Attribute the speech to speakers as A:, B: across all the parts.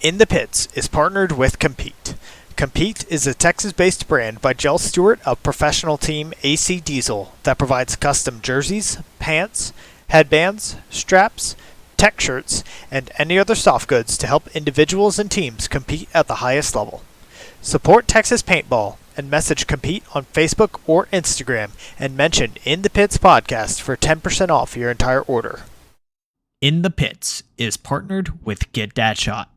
A: In the Pits is partnered with Compete. Compete is a Texas-based brand by Jell Stewart of professional team AC Diesel that provides custom jerseys, pants, headbands, straps, tech shirts, and any other soft goods to help individuals and teams compete at the highest level. Support Texas Paintball and message Compete on Facebook or Instagram and mention In the Pits Podcast for 10% off your entire order. In the Pits is partnered with Get Dat Shot.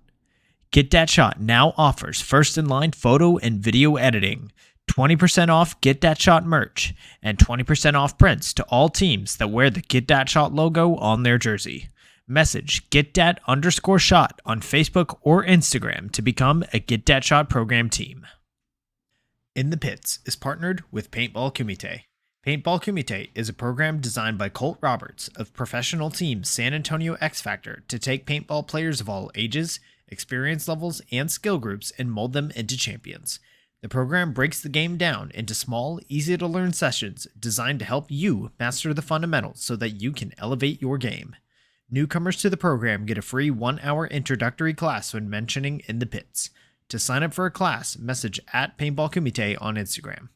A: Get Dat Shot now offers first-in-line photo and video editing, 20% off Get Dat Shot merch, and 20% off prints to all teams that wear the Get Dat Shot logo on their jersey. Message GetDat_shot on Facebook or Instagram to become a Get Dat Shot program team. In the Pits is partnered with Paintball Kumite. Paintball Kumite is a program designed by Colt Roberts of professional team San Antonio X Factor to take paintball players of all ages, experience levels, and skill groups and mold them into champions. The program breaks the game down into small, easy-to-learn sessions designed to help you master the fundamentals so that you can elevate your game. Newcomers to the program get a free 1-hour introductory class when mentioning In the Pits. To sign up for a class, message @PaintballKumite on Instagram.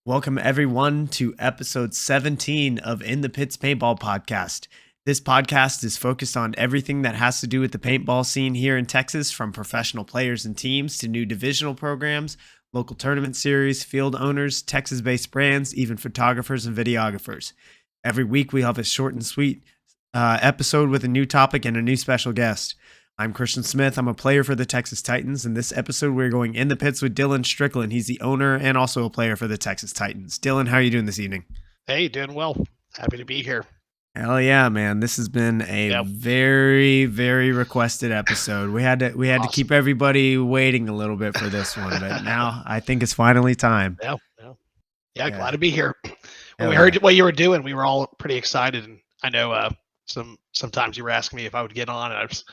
A: Welcome everyone to episode 17 of In the Pits Paintball Podcast. This podcast is focused on everything that has to do with the paintball scene here in Texas, from professional players and teams to new divisional programs, local tournament series, field owners, Texas-based brands, even photographers and videographers. Every week we have a short and sweet episode with a new topic and a new special guest. I'm Christian Smith. I'm a player for the Texas Titans. In this episode, we're going in the pits with Dillon Strickland. He's the owner and also a player for the Texas Titans. Dillon, how are you doing this evening?
B: Hey, doing well. Happy to be here.
A: Hell yeah, man. This has been a very, very requested episode. We had to keep everybody waiting a little bit for this one, but now I think it's finally time.
B: Yeah, glad to be here. When we heard what you were doing, we were all pretty excited, and I know sometimes you were asking me if I would get on, and I was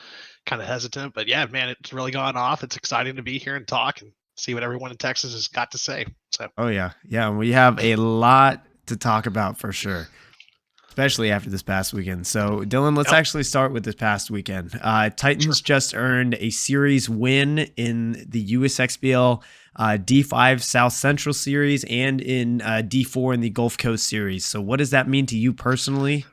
B: kind of hesitant, but yeah, man, it's really gone off. It's exciting to be here and talk and see what everyone in Texas has got to say. So
A: we have a lot to talk about for sure, especially after this past weekend. So Dillon, let's actually start with this past weekend. Titans just earned a series win in the USXBL D5 South Central Series and in D4 in the Gulf Coast Series. So what does that mean to you personally?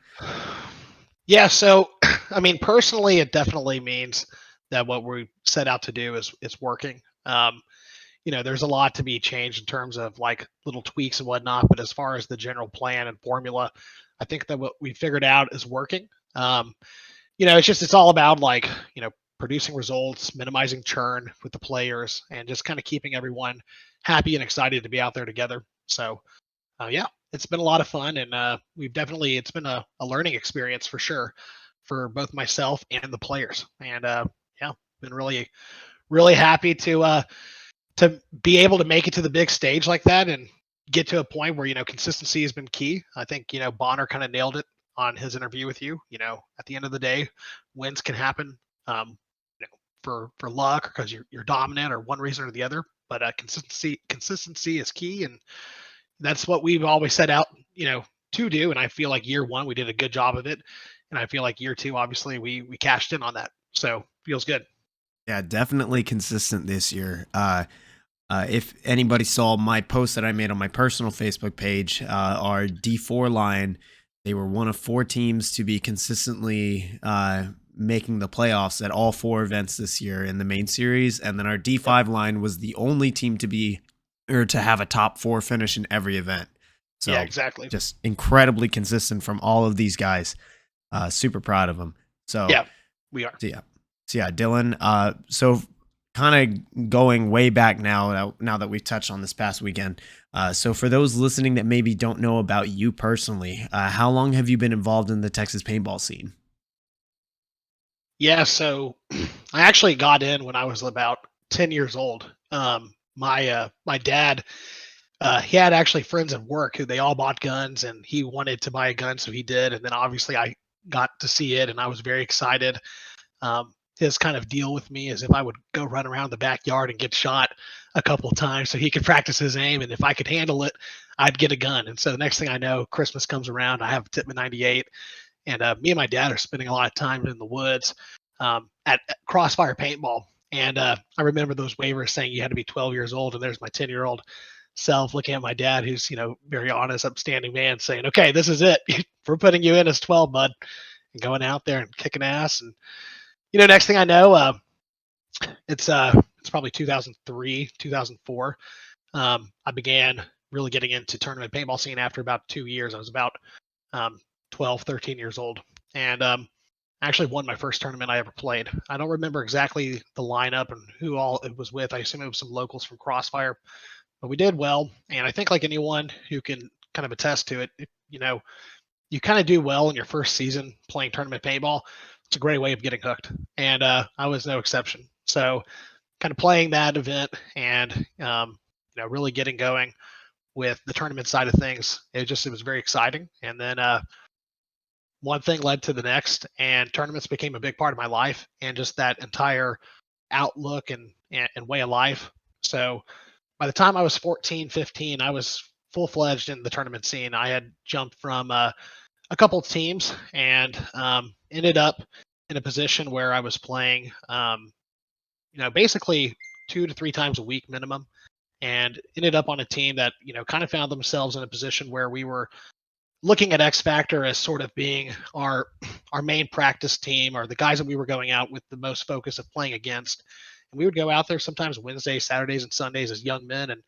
B: Yeah, so I mean, personally, it definitely means that what we set out to do is working. There's a lot to be changed in terms of like little tweaks and whatnot, but as far as the general plan and formula, I think that what we figured out is working. It's all about producing results, minimizing churn with the players, and just kind of keeping everyone happy and excited to be out there together. So, it's been a lot of fun, and it's been a learning experience for sure for both myself and the players. And been really, really happy to be able to make it to the big stage like that and get to a point where, consistency has been key. I think, Bonner kind of nailed it on his interview with you. At the end of the day, wins can happen for luck or because you're dominant or one reason or the other, but consistency is key, and that's what we've always set out to do. And I feel like year one we did a good job of it, and I feel like year two obviously we cashed in on that, so feels good.
A: Yeah, definitely consistent this year. If anybody saw my post that I made on my personal Facebook page, our D4 line, they were one of 4 teams to be consistently making the playoffs at all 4 events this year in the main series. And then our D5 line was the only team to have a top 4 finish in every event. So
B: yeah, exactly.
A: Just incredibly consistent from all of these guys. Super proud of them. So
B: yeah, we are.
A: So yeah, Dillon, so kind of going way back now that we've touched on this past weekend. So for those listening that maybe don't know about you personally, how long have you been involved in the Texas paintball scene?
B: Yeah, so I actually got in when I was about 10 years old. My dad, he had actually friends at work who they all bought guns, and he wanted to buy a gun, so he did. And then obviously I got to see it, and I was very excited. His kind of deal with me is if I would go run around the backyard and get shot a couple of times so he could practice his aim, and if I could handle it, I'd get a gun. And so the next thing I know, Christmas comes around, I have a Tippmann 98, and me and my dad are spending a lot of time in the woods. at Crossfire Paintball. And I remember those waivers saying you had to be 12 years old. And there's my 10-year-old self looking at my dad, who's, very honest, upstanding man, saying, okay, this is it. We're putting you in as 12, bud, and going out there and kicking ass. And, next thing I know, it's probably 2003, 2004. I began really getting into tournament paintball scene after about 2 years. I was about 12, 13 years old. And actually won my first tournament I ever played. I don't remember exactly the lineup and who all it was with. I assume it was some locals from Crossfire, but we did well. And I think like anyone who can kind of attest to it, you kind of do well in your first season playing tournament paintball. It's a great way of getting hooked. And I was no exception. So kind of playing that event and, really getting going with the tournament side of things. It was very exciting. And then, one thing led to the next, and tournaments became a big part of my life and just that entire outlook and way of life. So by the time I was 14, 15, I was full-fledged in the tournament scene. I had jumped from a couple of teams and ended up in a position where I was playing, basically 2 to 3 times a week minimum, and ended up on a team that, kind of found themselves in a position where we were looking at X Factor as sort of being our main practice team, or the guys that we were going out with the most focus of playing against. And we would go out there sometimes Wednesdays, Saturdays, and Sundays as young men, and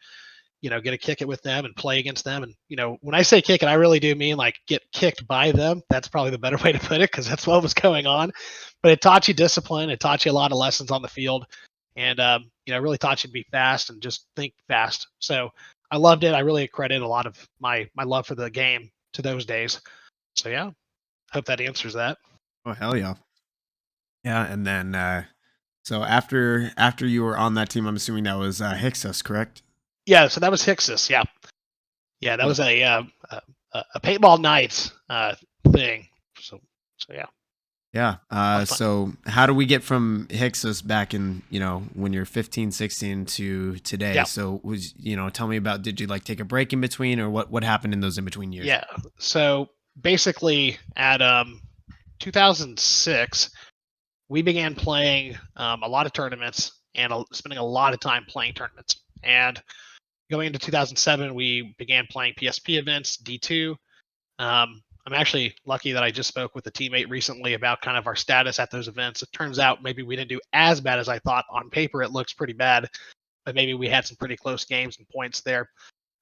B: get a kick it with them and play against them. And when I say kick it, I really do mean like get kicked by them. That's probably the better way to put it, because that's what was going on. But it taught you discipline. It taught you a lot of lessons on the field, and really taught you to be fast and just think fast. So I loved it. I really credit a lot of my love for the game to those days. So yeah, hope that answers that.
C: Oh, hell yeah. Yeah, and then so after you were on that team, I'm assuming that was Hixus, correct?
B: Yeah, so that was Hixus. Yeah, that was a paintball nights thing. So yeah.
C: Yeah. So how do we get from Hixus back in, when you're 15, 16 to today?
B: Yeah.
C: So tell me about, did you like take a break in between, or what happened in those in between years?
B: Yeah. So basically at 2006, we began playing a lot of tournaments and spending a lot of time playing tournaments. And going into 2007, we began playing PSP events, D2. I'm actually lucky that I just spoke with a teammate recently about kind of our status at those events. It turns out maybe we didn't do as bad as I thought. On paper, it looks pretty bad, but maybe we had some pretty close games and points there.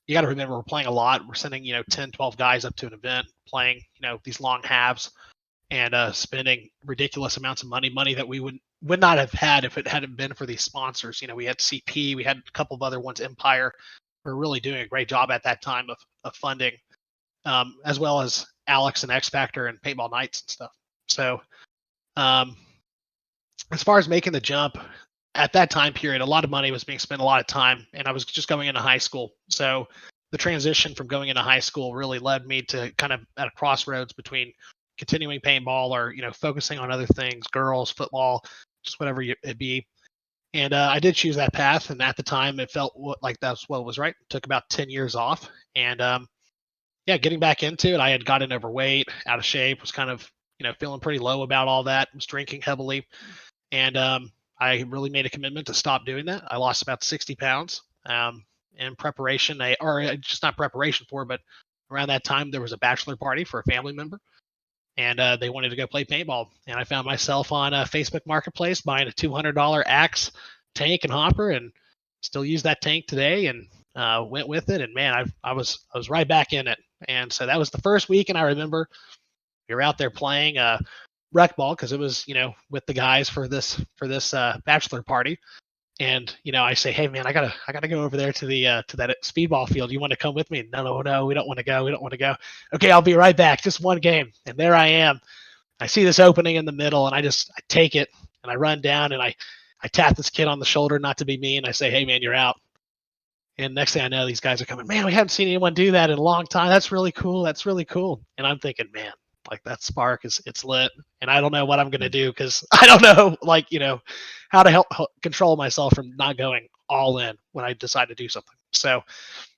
B: You got to remember, we're playing a lot. We're sending, 10, 12 guys up to an event, playing, these long halves, and spending ridiculous amounts of money that we would not have had if it hadn't been for these sponsors. We had CP, we had a couple of other ones, Empire. We're really doing a great job at that time of funding, as well as Alex and X Factor and Paintball Nights and stuff. So as far as making the jump, at that time period, a lot of money was being spent, a lot of time, and I was just going into high school. So the transition from going into high school really led me to kind of at a crossroads between continuing paintball or, focusing on other things, girls, football, just whatever it be. And I did choose that path. And at the time, it felt like that's what was right. It took about 10 years off. And getting back into it, I had gotten overweight, out of shape, was kind of, feeling pretty low about all that, was drinking heavily. And I really made a commitment to stop doing that. I lost about 60 pounds in preparation, or just not preparation for, but around that time, there was a bachelor party for a family member. And they wanted to go play paintball. And I found myself on a Facebook Marketplace buying a $200 axe, tank, and hopper, and still use that tank today, and went with it. And man, I was right back in it. And so that was the first week. And I remember we were out there playing rec ball, because it was, with the guys for this bachelor party. And I say, hey man, I gotta go over there to that speedball field. You want to come with me? No, we don't want to go. Okay, I'll be right back. Just one game. And there I am. I see this opening in the middle, and I take it, and I run down, and I tap this kid on the shoulder, not to be mean. I say, hey man, you're out. And next thing I know, these guys are coming. Man, we haven't seen anyone do that in a long time. That's really cool. And I'm thinking, man, like that spark it's lit, and I don't know what I'm going to do, because I don't know, how to help control myself from not going all in when I decide to do something. So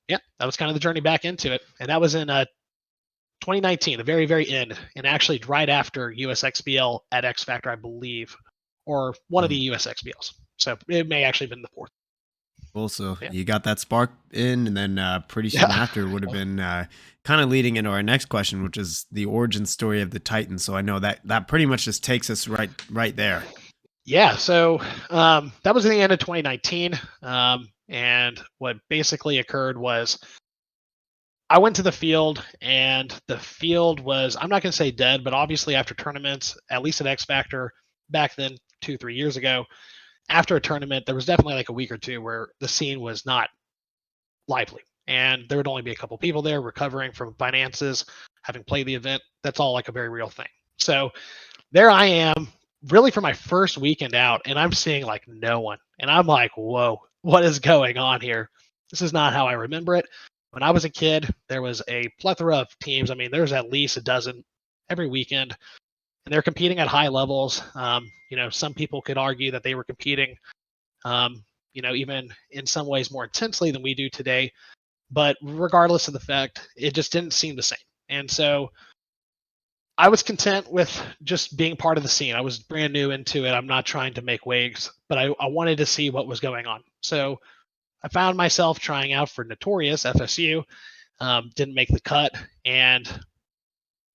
B: yeah, that was kind of the journey back into it. And that was in 2019, the very, very end. And actually right after USXBL at X Factor, I believe. or one of the USXBLs. So it may actually have been the fourth.
C: Cool. So
B: Yeah.
C: you got that spark in, and then pretty soon after would have been kind of leading into our next question, which is the origin story of the Titan. So I know that pretty much just takes us right there.
B: Yeah. So that was in the end of 2019. And what basically occurred was I went to the field, and the field was, I'm not going to say dead, but obviously after tournaments, at least at X Factor back then, 2-3 years ago, after a tournament, there was definitely like a week or two where the scene was not lively. And there would only be a couple people there recovering from finances, having played the event. That's all like a very real thing. So there I am, really for my first weekend out, and I'm seeing like no one. And I'm like, whoa, what is going on here? This is not how I remember it. When I was a kid, there was a plethora of teams. I mean, there's at least a dozen every weekend, and they're competing at high levels. Some people could argue that they were competing, even in some ways more intensely than we do today. But regardless of the fact, it just didn't seem the same. And so I was content with just being part of the scene. I was brand new into it. I'm not trying to make waves, but I wanted to see what was going on. So I found myself trying out for Notorious FSU, didn't make the cut. And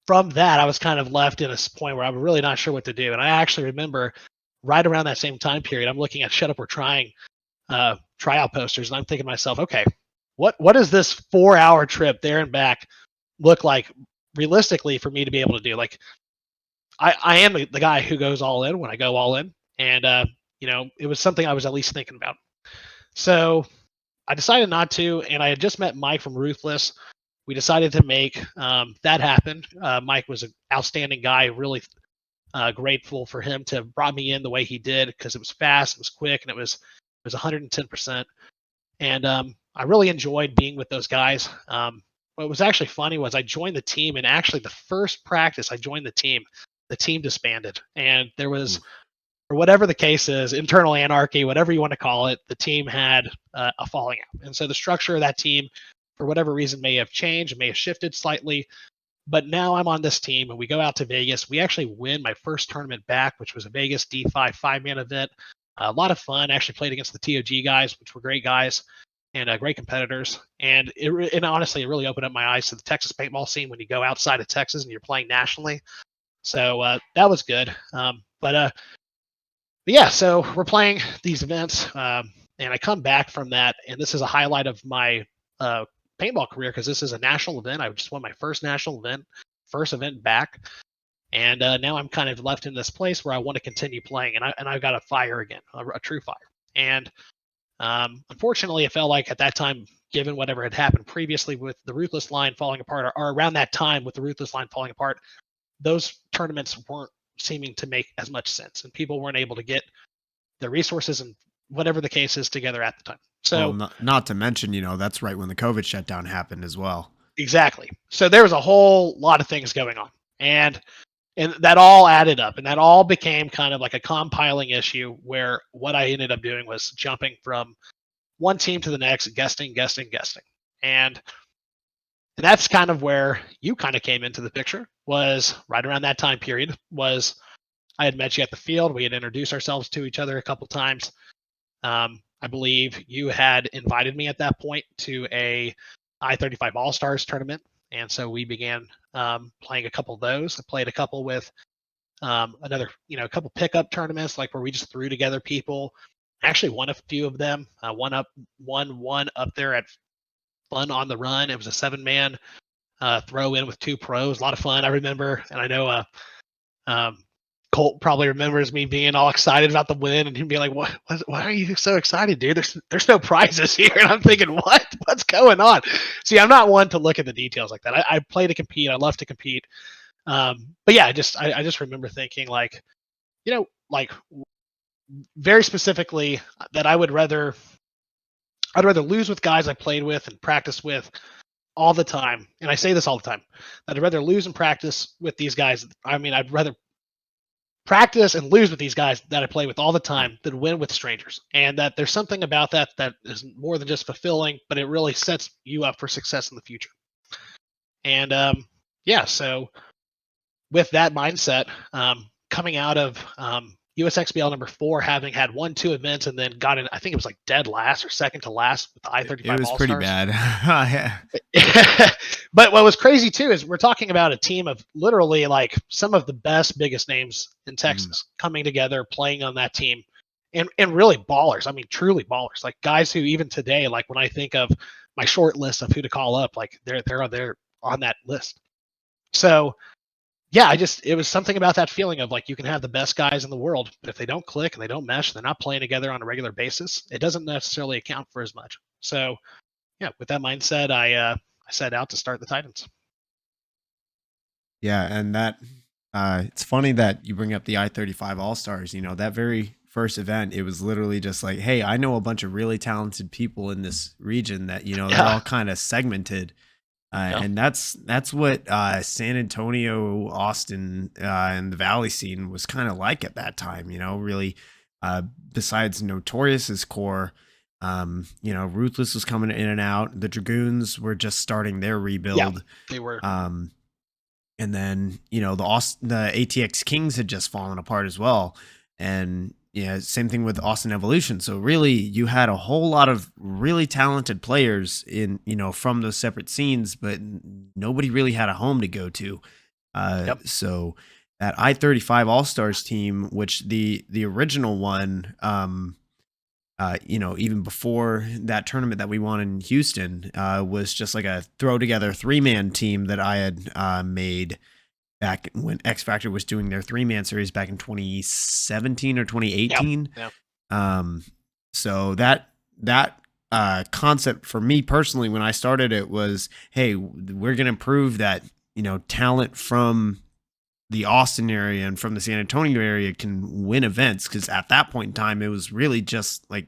B: from that, I was kind of left in a point where I'm really not sure what to do. And I actually remember right around that same time period, I'm looking at Shut Up We're Trying tryout posters, and I'm thinking to myself, okay, what does this 4-hour trip there and back look like realistically for me to be able to do? Like, I am the guy who goes all in when I go all in, and it was something I was at least thinking about. So I decided not to, and I had just met Mike from Ruthless. We decided to make that happen. Mike was an outstanding guy, really grateful for him to have brought me in the way he did, because it was fast, it was quick, and it was 110%. And I really enjoyed being with those guys. What was actually funny was I joined the team, and actually the first practice I joined the team disbanded, and there was, or whatever the case is, internal anarchy, whatever you want to call it, the team had a falling out. And so the structure of that team, for whatever reason, may have changed, may have shifted slightly. But now I'm on this team, and we go out to Vegas. We actually win my first tournament back, which was a Vegas D5 5-man event. A lot of fun. Actually played against the TOG guys, which were great guys and great competitors. And honestly, it really opened up my eyes to the Texas paintball scene when you go outside of Texas and you're playing nationally. So that was good. But yeah, so we're playing these events, and I come back from that, and this is a highlight of my paintball career, because this is a national event. I just won my first national event, first event back, and now I'm kind of left in this place where I want to continue playing, and I've got a fire again, a true fire. And unfortunately, it felt like at that time, given whatever had happened previously with the Ruthless line falling apart, or around that time with the Ruthless line falling apart, those tournaments weren't seeming to make as much sense, and people weren't able to get the resources and whatever the case is together at the time. So
C: not to mention, that's right when the COVID shutdown happened as well.
B: Exactly. So there was a whole lot of things going on, and that all added up, and that all became kind of like a compiling issue, where what I ended up doing was jumping from one team to the next, guesting. And that's kind of where you kind of came into the picture, was right around that time period. Was I had met you at the field. We had introduced ourselves to each other a couple times. I believe you had invited me at that point to a I-35 All-Stars tournament. And so we began playing a couple of those. I played a couple with a couple pickup tournaments, like where we just threw together people. Actually won a few of them. One up there at Fun on the Run. It was a 7-man throw in with 2 pros. A lot of fun, I remember. And I know Colt probably remembers me being all excited about the win, and he'd be like, why are you so excited, dude? There's no prizes here. And I'm thinking, what's going on? See, I'm not one to look at the details like that. I play to compete. I love to compete. But yeah, I just remember thinking, like, very specifically, that I'd rather lose with guys I played with and practiced with all the time. And I say this all the time, that I'd rather lose and practice with these guys. I mean, I'd rather practice and lose with these guys that I play with all the time than win with strangers. And that there's something about that is more than just fulfilling, but it really sets you up for success in the future. And so with that mindset, coming out of USXBL number 4, having had 1-2 events and then got in, I think it was like dead last or second to last with the
C: It
B: I-35
C: was pretty
B: All-Stars.
C: bad. Yeah.
B: But what was crazy too is we're talking about a team of literally like some of the best, biggest names in Texas coming together, playing on that team, and really ballers. I mean, truly ballers. Like guys who even today, like when I think of my short list of who to call up, like they're on that list. So yeah, it was something about that feeling of like you can have the best guys in the world, but if they don't click and they don't mesh, they're not playing together on a regular basis, it doesn't necessarily account for as much. So yeah, with that mindset, I set out to start the Titans.
C: Yeah, and that it's funny that you bring up the I-35 All-Stars. You know, that very first event, it was literally just like, hey, I know a bunch of really talented people in this region that, you know, they're all kind of segmented. And that's what San Antonio, Austin, and the Valley scene was kind of like at that time. You know, really, besides Notorious's core, you know, Ruthless was coming in and out. The Dragoons were just starting their rebuild.
B: Yeah, they were.
C: And then, you know, the ATX Kings had just fallen apart as well. And yeah, same thing with Austin Evolution. So really, you had a whole lot of really talented players in, you know, from those separate scenes, but nobody really had a home to go to. So that I-35 All-Stars team, which the original one, you know, even before that tournament that we won in Houston, was just like a throw together 3-man team that I had made back when X Factor was doing their 3-man series back in 2017 or 2018. So that concept for me personally, when I started it, was, hey, we're going to prove that, you know, talent from the Austin area and from the San Antonio area can win events. Cause at that point in time, it was really just like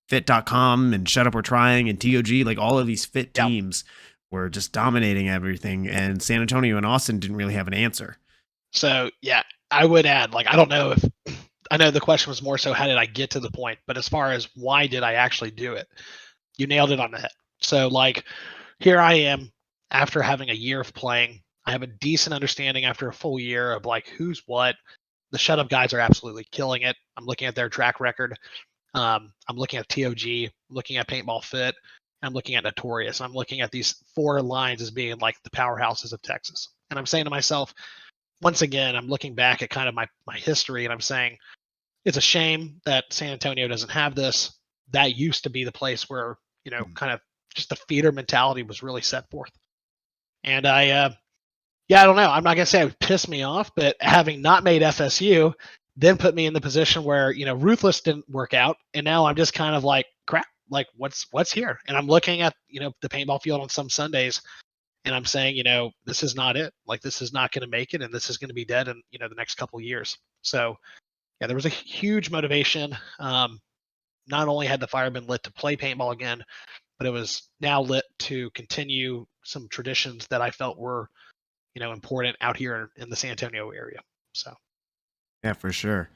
C: fit.com and Shut Up We're Trying and TOG, like all of these fit teams were just dominating everything. And San Antonio and Austin didn't really have an answer.
B: So yeah, I would add, like, I don't know if, I know the question was more so how did I get to the point, but as far as why did I actually do it, you nailed it on the head. So like, here I am after having a year of playing. I have a decent understanding after a full year of like who's what. The Shut Up guys are absolutely killing it. I'm looking at their track record. I'm looking at TOG, looking at Paintball Fit, I'm looking at Notorious. I'm looking at these 4 lines as being like the powerhouses of Texas. And I'm saying to myself, once again, I'm looking back at kind of my history, and I'm saying it's a shame that San Antonio doesn't have this. That used to be the place where, you know, kind of just the feeder mentality was really set forth. And I don't know. I'm not going to say it would piss me off, but having not made FSU then put me in the position where, you know, Ruthless didn't work out. And now I'm just kind of like, crap, like what's here? And I'm looking at, you know, the paintball field on some Sundays, and I'm saying, you know, this is not it. Like, this is not going to make it, and this is going to be dead in, you know, the next couple of years. So yeah, there was a huge motivation. Not only had the fire been lit to play paintball again, but it was now lit to continue some traditions that I felt were, you know, important out here in the San Antonio area. So
C: yeah, for sure.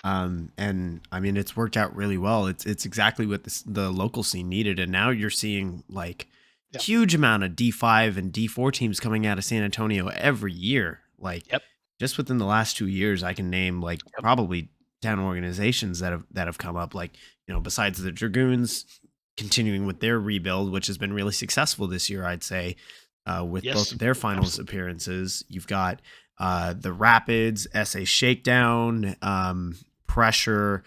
C: And I mean, it's worked out really well. It's exactly what the local scene needed. And now you're seeing like huge amount of D5 and D4 teams coming out of San Antonio every year. Like just within the last 2 years, I can name like probably 10 organizations that have come up, like, you know, besides the Dragoons continuing with their rebuild, which has been really successful this year, I'd say, with both of their finals appearances. You've got the Rapids, SA Shakedown, Pressure,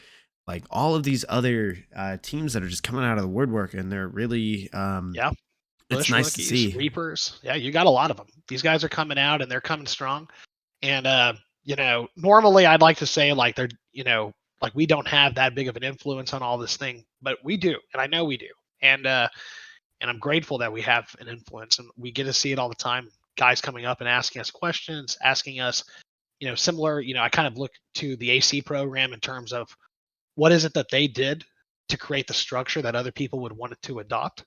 C: like all of these other teams that are just coming out of the woodwork, and they're really it's nice to see.
B: Reapers, you got a lot of them. These guys are coming out and they're coming strong. And you know, normally I'd like to say like they're, you know, like we don't have that big of an influence on all this thing, but we do, and I know we do. And I'm grateful that we have an influence, and we get to see it all the time. Guys coming up and asking us questions, asking us, you know, similar, you know, I kind of look to the AC program in terms of what is it that they did to create the structure that other people would want to adopt.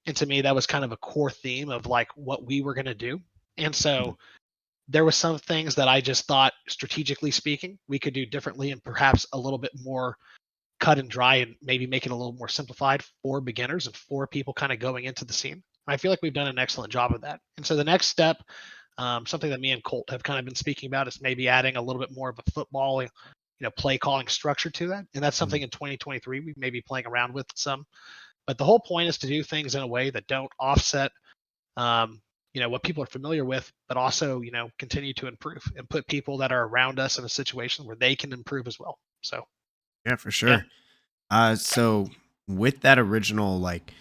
B: And to me, that was kind of a core theme of like what we were going to do. And so there was some things that I just thought, strategically speaking, we could do differently and perhaps a little bit more cut and dry, and maybe make it a little more simplified for beginners and for people kind of going into the scene. And I feel like we've done an excellent job of that. And so the next step, something that me and Colt have kind of been speaking about, is maybe adding a little bit more of a football play calling structure to that. And that's something in 2023 we may be playing around with some. But the whole point is to do things in a way that don't offset, what people are familiar with, but also, continue to improve and put people that are around us in a situation where they can improve as well. So,
C: Yeah, for
B: yeah.
C: sure. So with that original, like,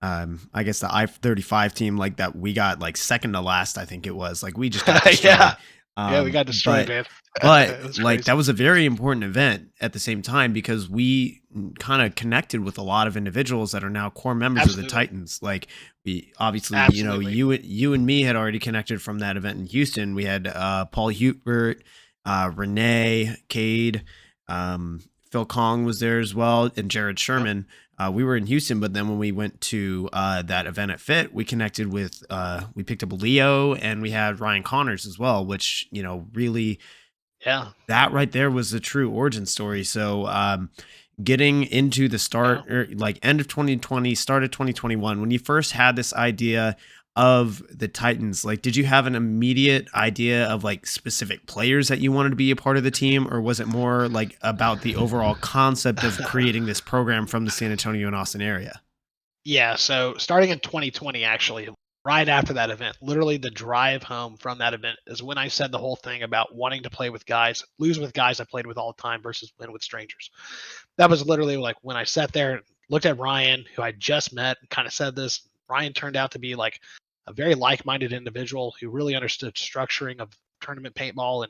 C: I guess the I-35 team, like that we got like second to last, I think it was. Like we just got destroyed.
B: Yeah. Yeah, we got destroyed,
C: But
B: man.
C: but
B: It was
C: like
B: crazy.
C: that was a very important event at the same time because we kind of connected with a lot of individuals that are now core members of the
B: Absolutely.
C: Titans. Like we obviously,
B: Absolutely.
C: you and me had already connected from that event in Houston. We had Paul Hubert, Renee, Cade, Phil Kong was there as well, and Jared
B: Yep.
C: Sherman. We were in Houston, but then when we went to that event at Fit, we connected with, we picked up Leo and we had Ryan Connors as well, which, really
B: Yeah.
C: that right there was the true origin story. So, getting into the start or like end of 2020, start of 2021, when you first had this idea of the Titans, like, did you have an immediate idea of like specific players that you wanted to be a part of the team, or was it more like about the overall concept of creating this program from the San Antonio and Austin area?
B: Yeah, so starting in 2020, actually, right after that event, literally the drive home from that event is when I said the whole thing about wanting to play with guys, lose with guys I played with all the time versus win with strangers. That was literally like when I sat there and looked at Ryan, who I just met, and kind of said this. Ryan turned out to be like a very like-minded individual who really understood structuring of tournament paintball,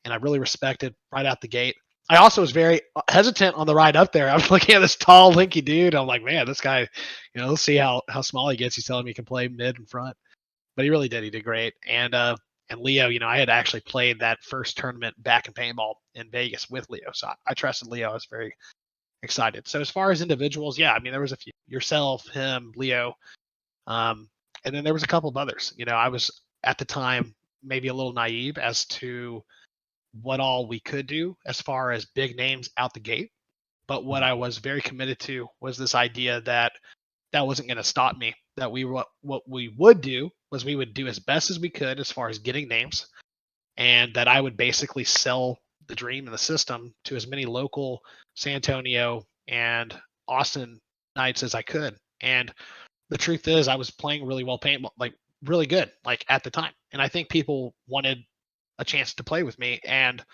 B: and I really respected right out the gate. I also was very hesitant on the ride up there. I was looking at this tall, lanky dude. I'm like, man, this guy, let's see how small he gets. He's telling me he can play mid and front, but he really did. He did great. And Leo, I had actually played that first tournament back in paintball in Vegas with Leo, so I trusted Leo. I was very excited. So as far as individuals, yeah, I mean there was a few, yourself, him, Leo, and then there was a couple of others. I was at the time maybe a little naive as to what all we could do as far as big names out the gate. But what I was very committed to was this idea that wasn't going to stop me. That what we would do was we would do as best as we could as far as getting names, and that I would basically sell the dream and the system to as many local San Antonio and Austin Knights as I could. And the truth is, I was playing really well paintball, like really good, like at the time. And I think people wanted a chance to play with me and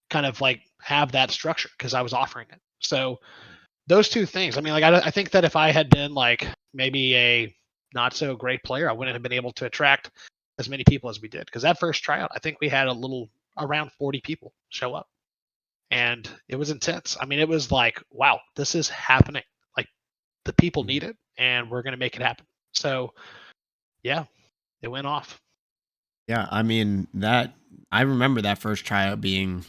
B: kind of like have that structure because I was offering it. So those two things. I mean, like I think that if I had been like maybe a not so great player, I wouldn't have been able to attract as many people as we did. Because that first tryout, I think we had a little around 40 people show up, and it was intense. I mean, it was like, wow, this is happening. Like the people need it, and we're gonna make it happen. So yeah, it went off.
C: Yeah, I mean that I remember that first tryout being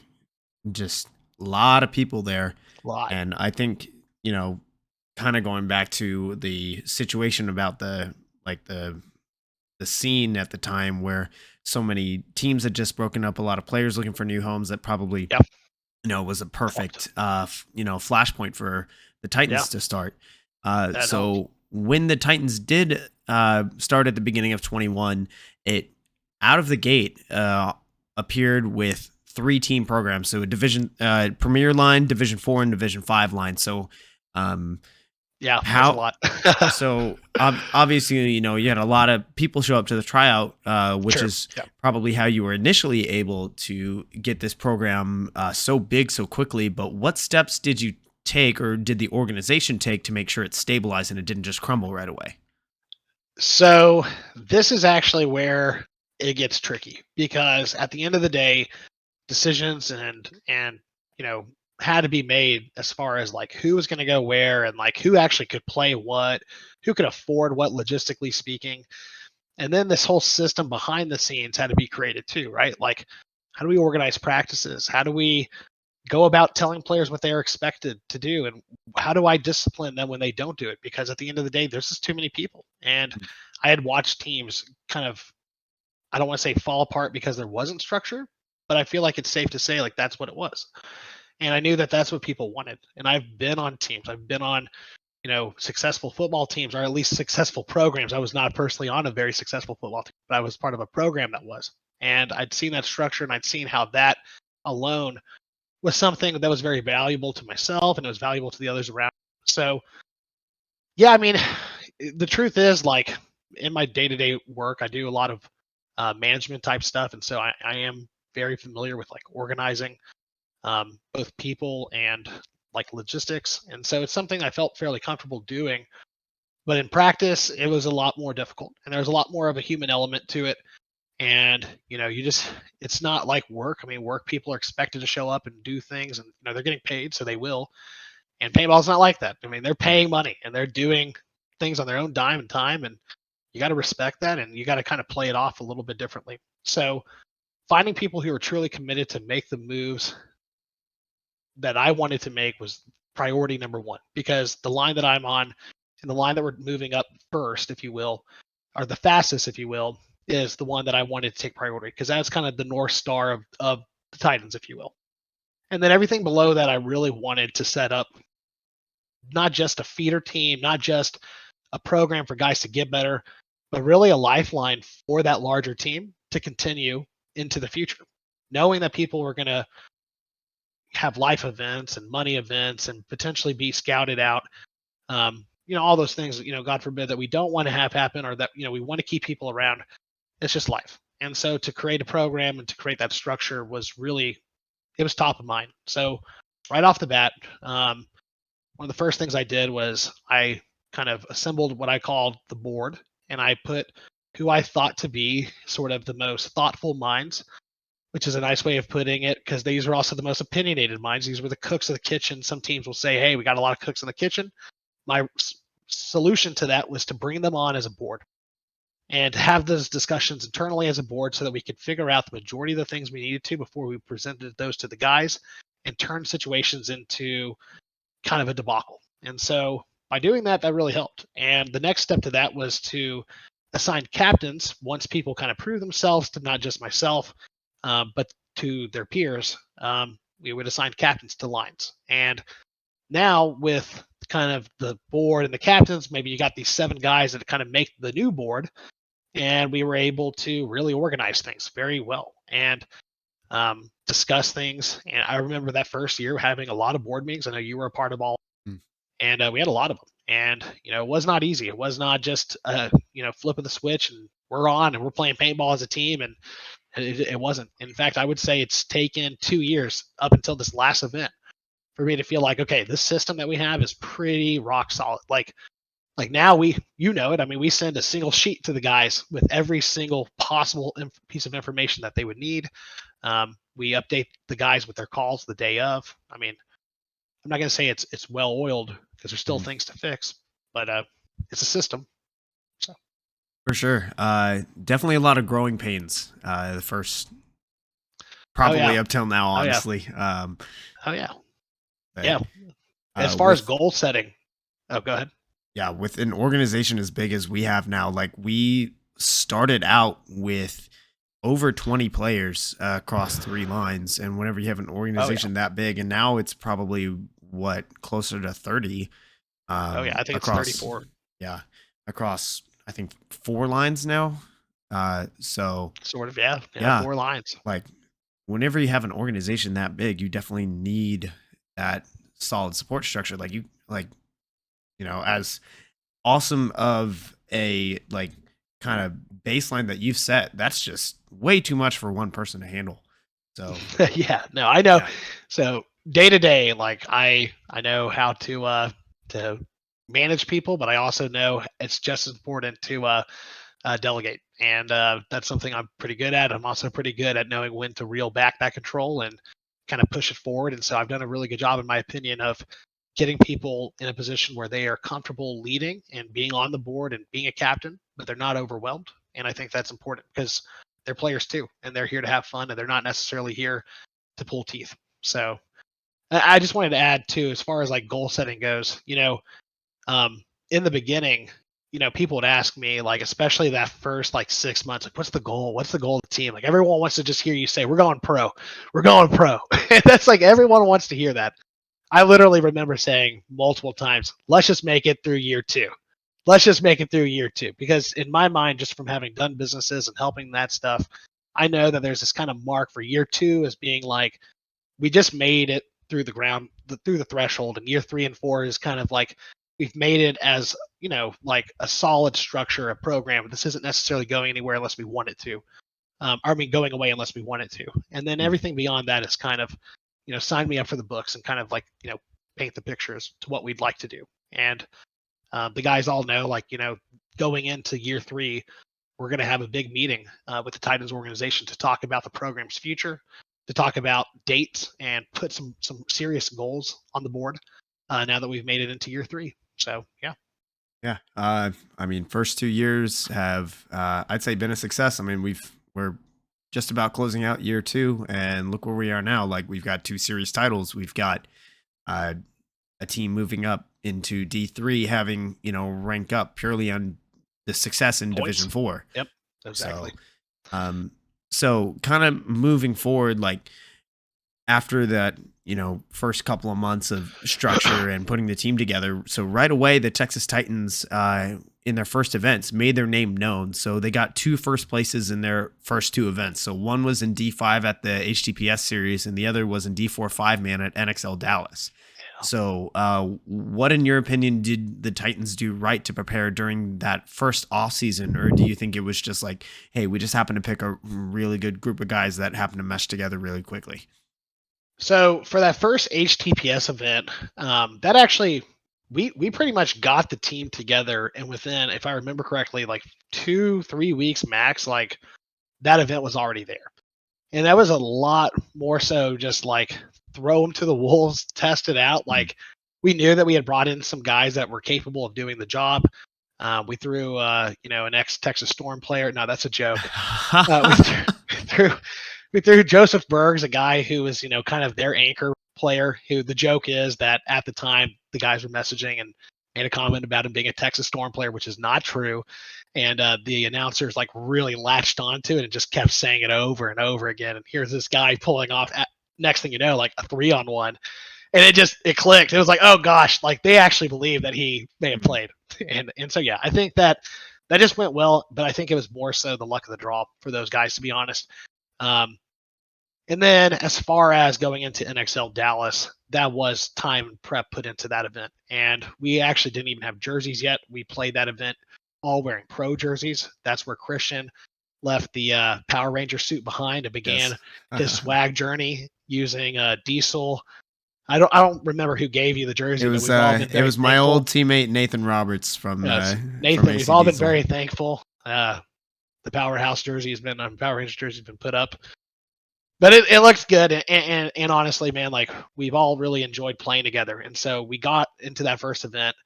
C: just a lot of people there.
B: A lot.
C: And I think, kind of going back to the situation about the scene at the time where so many teams had just broken up, a lot of players looking for new homes, that probably,
B: Yep.
C: was a perfect flashpoint for the Titans
B: Yeah.
C: to start.
B: That
C: So
B: helped.
C: when the Titans did start at the beginning of 21, it out of the gate appeared with 3-team programs. So a division Premier line, Division 4, and Division 5 line. So
B: Yeah, that's a
C: how
B: lot.
C: obviously, you had a lot of people show up to the tryout, which
B: Sure.
C: is
B: Yeah.
C: probably how you were initially able to get this program so big so quickly. But what steps did you take, or did the organization take, to make sure it stabilized and it didn't just crumble right away?
B: So this is actually where it gets tricky because at the end of the day, decisions and had to be made as far as like who was going to go where and like who actually could play what, who could afford what logistically speaking. And then this whole system behind the scenes had to be created too, right? Like how do we organize practices? How do we go about telling players what they're expected to do, and how do I discipline them when they don't do it? Because at the end of the day, there's just too many people. And I had watched teams kind of, I don't want to say fall apart because there wasn't structure, but I feel like it's safe to say like that's what it was. And I knew that that's what people wanted. And I've been on teams. I've been on, successful football teams, or at least successful programs. I was not personally on a very successful football team, but I was part of a program that was. And I'd seen that structure, and I'd seen how that alone was something that was very valuable to myself, and it was valuable to the others around. So, yeah, I mean, the truth is, like, in my day-to-day work, I do a lot of management type stuff, and so I am very familiar with like organizing both people and like logistics, and so it's something I felt fairly comfortable doing. But in practice, it was a lot more difficult, and there's a lot more of a human element to it. And it's not like work. I mean, work people are expected to show up and do things, and they're getting paid, so they will. And paintball's not like that. I mean, they're paying money and they're doing things on their own dime and time, and you got to respect that, and you got to kind of play it off a little bit differently. So finding people who are truly committed to make the moves that I wanted to make was priority number one, because the line that I'm on and the line that we're moving up first, if you will, or the fastest, if you will, is the one that I wanted to take priority, because that's kind of the North Star of the Titans, if you will. And then everything below that, I really wanted to set up not just a feeder team, not just a program for guys to get better, but really a lifeline for that larger team to continue into the future, knowing that people were going to have life events and money events and potentially be scouted out. All those things, God forbid, that we don't want to have happen, or that, we want to keep people around. It's just life. And so to create a program and to create that structure was really, it was top of mind. So right off the bat, one of the first things I did was I kind of assembled what I called the board, and I put who I thought to be sort of the most thoughtful minds, which is a nice way of putting it, because these were also the most opinionated minds. These were the cooks of the kitchen. Some teams will say, hey, we got a lot of cooks in the kitchen. My solution to that was to bring them on as a board and have those discussions internally as a board, so that we could figure out the majority of the things we needed to before we presented those to the guys, and turn situations into kind of a debacle. And so by doing that, that really helped. And the next step to that was to assign captains once people kind of prove themselves to not just myself, but to their peers. We would assign captains to lines. And now with kind of the board and the captains, maybe you got these 7 guys that kind of make the new board, and we were able to really organize things very well and discuss things. And I remember that first year having a lot of board meetings. I know you were a part of all, and we had a lot of them. And it was not easy. It was not just flipping the switch and we're on and we're playing paintball as a team. And it wasn't. In fact, I would say it's taken 2 years up until this last event for me to feel like, okay, this system that we have is pretty rock solid. Like now it. I mean, we send a single sheet to the guys with every single possible piece of information that they would need. We update the guys with their calls the day of. I mean, I'm not going to say it's well oiled, because there's still things to fix, but it's a system. So
C: for sure, definitely a lot of growing pains. The first, probably up till now, honestly.
B: Oh yeah,
C: but,
B: yeah. As far as goal setting, go ahead.
C: Yeah, with an organization as big as we have now, like we started out with over 20 players across 3 lines, and whenever you have an organization that big, and now it's probably closer to 30.
B: I think across, it's 34.
C: Yeah, across I think 4 lines now. So
B: sort of, yeah, 4 lines.
C: Like whenever you have an organization that big, you definitely need that solid support structure. As awesome of a kind of baseline that you've set, that's just way too much for one person to handle. So
B: yeah, no, I know. Yeah. So day to day, I know how to manage people, but I also know it's just as important to delegate, and that's something I'm pretty good at. I'm also pretty good at knowing when to reel back that control and kind of push it forward. And so I've done a really good job, in my opinion, of getting people in a position where they are comfortable leading and being on the board and being a captain, but they're not overwhelmed. And I think that's important, because they're players too, and they're here to have fun, and they're not necessarily here to pull teeth. So I just wanted to add too, as far as goal setting goes, in the beginning, people would ask me, especially that first 6 months, what's the goal? What's the goal of the team? Everyone wants to just hear you say, we're going pro. We're going pro. And that's everyone wants to hear that. I literally remember saying multiple times, let's just make it through year 2. Let's just make it through year 2. Because in my mind, just from having done businesses and helping that stuff, I know that there's this kind of mark for year 2 as being we just made it through through the threshold. And year 3 and 4 is kind of like we've made it as, like a solid structure, a program. This isn't necessarily going anywhere unless we want it to. Going away unless we want it to. And then everything beyond that is kind of, sign me up for the books and kind of like, paint the pictures to what we'd like to do. And the guys all know, like, going into year 3, we're going to have a big meeting with the Titans organization to talk about the program's future, to talk about dates, and put some serious goals on the board now that we've made it into year 3. So, yeah.
C: Yeah. I mean, first 2 years have, I'd say, been a success. I mean, we're just about closing out year 2, and look where we are now. Like, we've got 2 series titles. We've got a team moving up into D3, having, rank up purely on the success in
B: Points.
C: Division 4.
B: Yep, exactly.
C: So kind of moving forward, like after that, first couple of months of structure and putting the team together. So right away, the Texas Titans, in their first events, made their name known. So they got 2 first places in their first 2 events. So one was in D5 at the HTPS series, and the other was in D4 5-man at NXL Dallas. So what, in your opinion, did the Titans do right to prepare during that first off season? Or do you think it was just like, hey, we just happened to pick a really good group of guys that happened to mesh together really quickly?
B: So for that first HTPS event, that actually, we pretty much got the team together, and within, if I remember correctly, like 2-3 weeks max, like that event was already there. And that was a lot more so just like throw them to the wolves, test it out. Like, we knew that we had brought in some guys that were capable of doing the job. We threw, an ex-Texas Storm player. No, that's a joke. We threw Joseph Bergs, a guy who was, kind of their anchor player, who the joke is that at the time the guys were messaging and made a comment about him being a Texas Storm player, which is not true. And the announcers like really latched onto it and just kept saying it over and over again. And here's this guy pulling off, next thing you know, like a 3-on-1. And it clicked. It was like, oh gosh, like they actually believe that he may have played. And so, yeah, I think that just went well, but I think it was more so the luck of the draw for those guys, to be honest. And then as far as going into NXL Dallas, that was time and prep put into that event. And we actually didn't even have jerseys yet. We played that event all wearing pro jerseys. That's where Christian left the Power Ranger suit behind and began his swag journey using Diesel. I don't remember who gave you the jersey.
C: It was my old teammate Nathan Roberts from
B: Nathan.
C: From
B: we've all been very thankful. The Powerhouse jersey has been Power Ranger jersey has been put up. But it looks good, and honestly, man, like we've all really enjoyed playing together. And so we got into that first event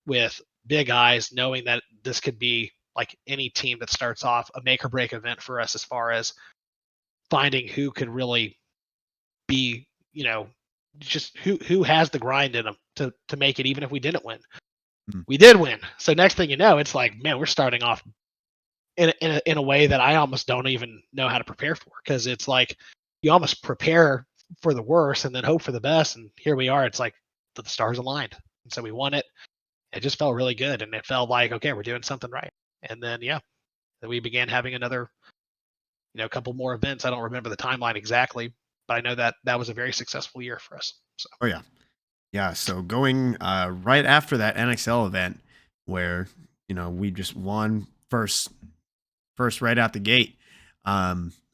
B: with big eyes, knowing that this could be like any team that starts off a make or break event for us as far as finding who could really be, just who has the grind in them to make it, even if we didn't win. We did win. So next thing you know, it's like, man, we're starting off in a way that I almost don't even know how to prepare for, because it's like you almost prepare for the worst and then hope for the best. And here we are. It's like the stars aligned. And so we won it. It just felt really good. And it felt like, okay, we're doing something right. And then, then we began having another, a couple more events. I don't remember the timeline exactly, but I know that was a very successful year for us. So.
C: Oh, yeah. Yeah. So going right after that NXL event where, we just won first right out the gate,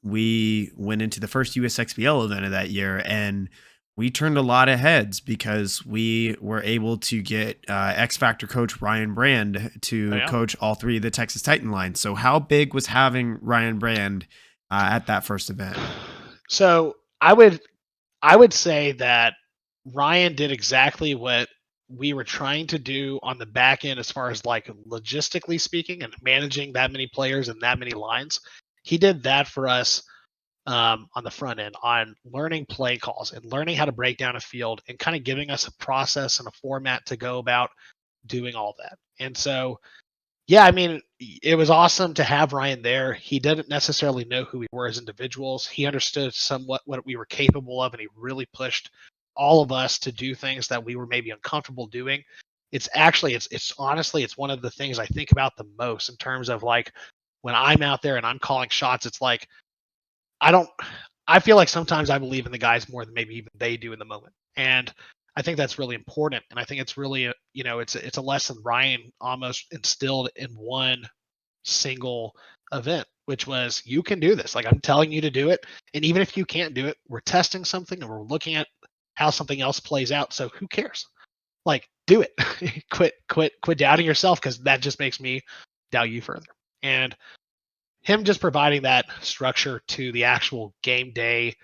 C: we went into the first USXPL event of that year, and we turned a lot of heads because we were able to get X Factor coach Ryan Brand to coach all 3 of the Texas Titan lines. So how big was having Ryan Brand at that first event?
B: So I would say that Ryan did exactly what we were trying to do on the back end as far as like logistically speaking and managing that many players and that many lines. He did that for us on the front end, on learning play calls and learning how to break down a field and kind of giving us a process and a format to go about doing all that. And so, yeah, I mean, it was awesome to have Ryan there. He didn't necessarily know who we were as individuals. He understood somewhat what we were capable of, and he really pushed all of us to do things that we were maybe uncomfortable doing. It's honestly, it's one of the things I think about the most in terms of like when I'm out there and I'm calling shots. It's like I I feel like sometimes I believe in the guys more than maybe even they do in the moment. And I think that's really important. And I think it's really, it's a lesson Ryan almost instilled in one single event, which was you can do this. Like I'm telling you to do it. And even if you can't do it, we're testing something and we're looking at how something else plays out. So who cares? Like do it. quit doubting yourself, because that just makes me doubt you further. And him just providing that structure to the actual game day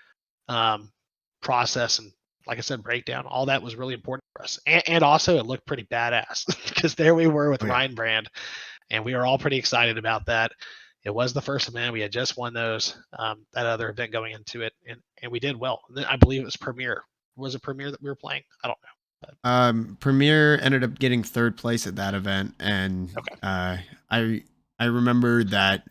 B: process and, like I said, breakdown, all that was really important for us. And also it looked pretty badass because there we were with Ryan Brand, and we were all pretty excited about that. It was the first event. We had just won those, that other event going into it, and we did well. I believe it was Premier. Was it Premier that we were playing? I don't know.
C: Premier ended up getting third place at that event, and
B: Okay.
C: I remember that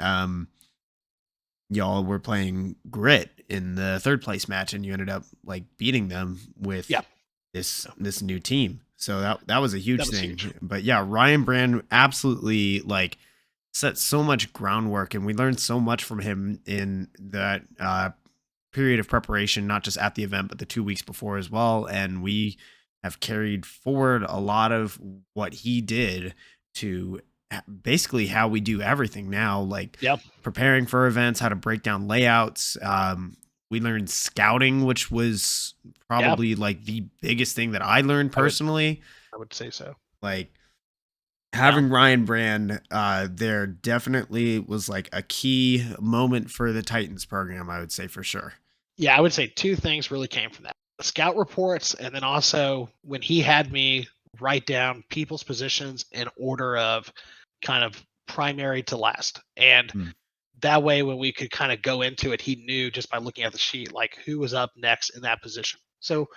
C: y'all were playing Grit in the third place match, and you ended up like beating them with this new team. So that was a huge thing. Huge. But yeah, Ryan Brand absolutely like set so much groundwork, and we learned so much from him in that period of preparation, not just at the event, but the 2 weeks before as well. And we have carried forward a lot of what he did to basically how we do everything now, like preparing for events, how to break down layouts. We learned scouting, which was probably like the biggest thing that I learned personally.
B: I would say so.
C: Like having Ryan Brand there definitely was like a key moment for the Titans program, I would say for sure.
B: Yeah, I would say two things really came from that. The scout reports, and then also when he had me write down people's positions in order of kind of primary to last. And that way, when we could kind of go into it, he knew just by looking at the sheet, like who was up next in that position. So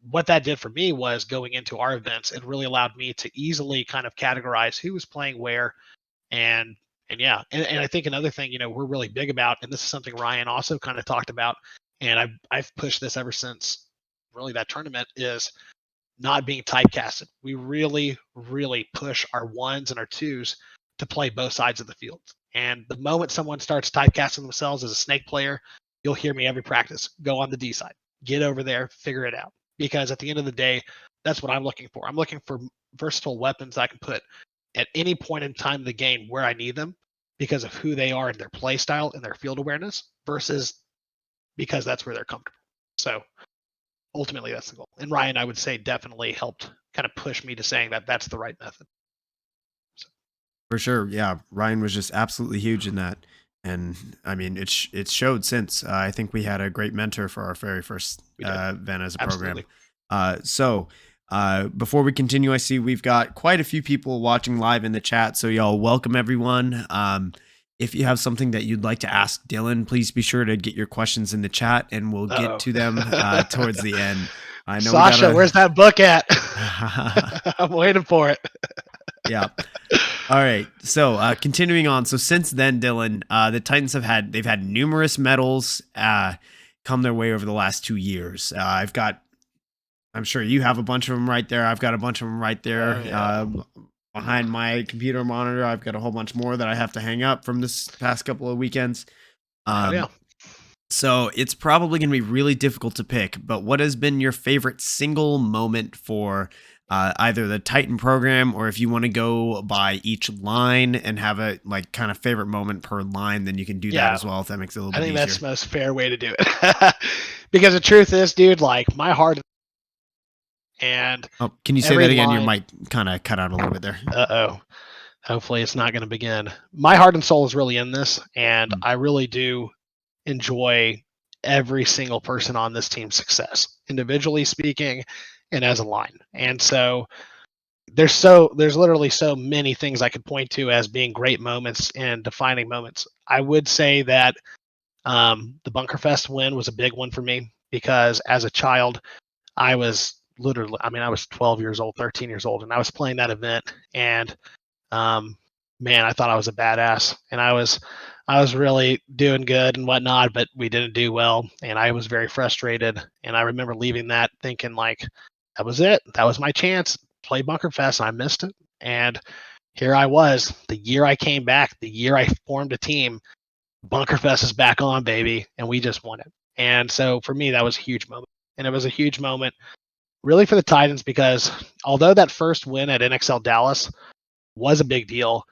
B: what that did for me was going into our events, it really allowed me to easily kind of categorize who was playing where. And yeah, and I think another thing, we're really big about, and this is something Ryan also kind of talked about, and I've pushed this ever since really that tournament, is not being typecasted. We really, really push our ones and our twos to play both sides of the field. And the moment someone starts typecasting themselves as a snake player, you'll hear me every practice, go on the D side, get over there, figure it out. Because at the end of the day, that's what I'm looking for. I'm looking for versatile weapons I can put at any point in time in the game where I need them because of who they are in their play style and their field awareness versus because that's where they're comfortable. So ultimately that's the goal. And Ryan, I would say, definitely helped kind of push me to saying that that's the right method.
C: So. For sure. Yeah. Ryan was just absolutely huge in that. And I mean, it's showed since. I think we had a great mentor for our very first event as a program. So before we continue, I see we've got quite a few people watching live in the chat. So y'all, welcome everyone. If you have something that you'd like to ask Dillon, please be sure to get your questions in the chat, and we'll get to them towards the end.
B: I know Sasha, where's that book at? I'm waiting for it.
C: Yeah. All right. So continuing on. So since then, Dillon, the Titans they've had numerous medals come their way over the last 2 years. I'm sure you have a bunch of them right there. I've got a bunch of them right there. Behind my computer monitor, I've got a whole bunch more that I have to hang up from this past couple of weekends. So it's probably going to be really difficult to pick, but what has been your favorite single moment for either the Titan program, or if you want to go by each line and have a like kind of favorite moment per line, then you can do that as well, if that makes it a little bit easier.
B: I think that's the most fair way to do it. Because the truth is, dude, like my heart and
C: can you say that again? Your mic kind of cut out a little bit there.
B: Hopefully it's not going to begin. My heart and soul is really in this, and I really do enjoy every single person on this team's success, individually speaking and as a line. And so there's literally so many things I could point to as being great moments and defining moments. I would say that the Bunkerfest win was a big one for me, because as a child, I was 12 years old, 13 years old, and I was playing that event, and man, I thought I was a badass, and I was really doing good and whatnot, but we didn't do well, and I was very frustrated. And I remember leaving that thinking like, that was it. That was my chance. Play Bunkerfest, and I missed it. And here I was, the year I came back, the year I formed a team, Bunkerfest is back on, baby, and we just won it. And so for me, that was a huge moment. And it was a huge moment really for the Titans because although that first win at NXL Dallas was a big deal,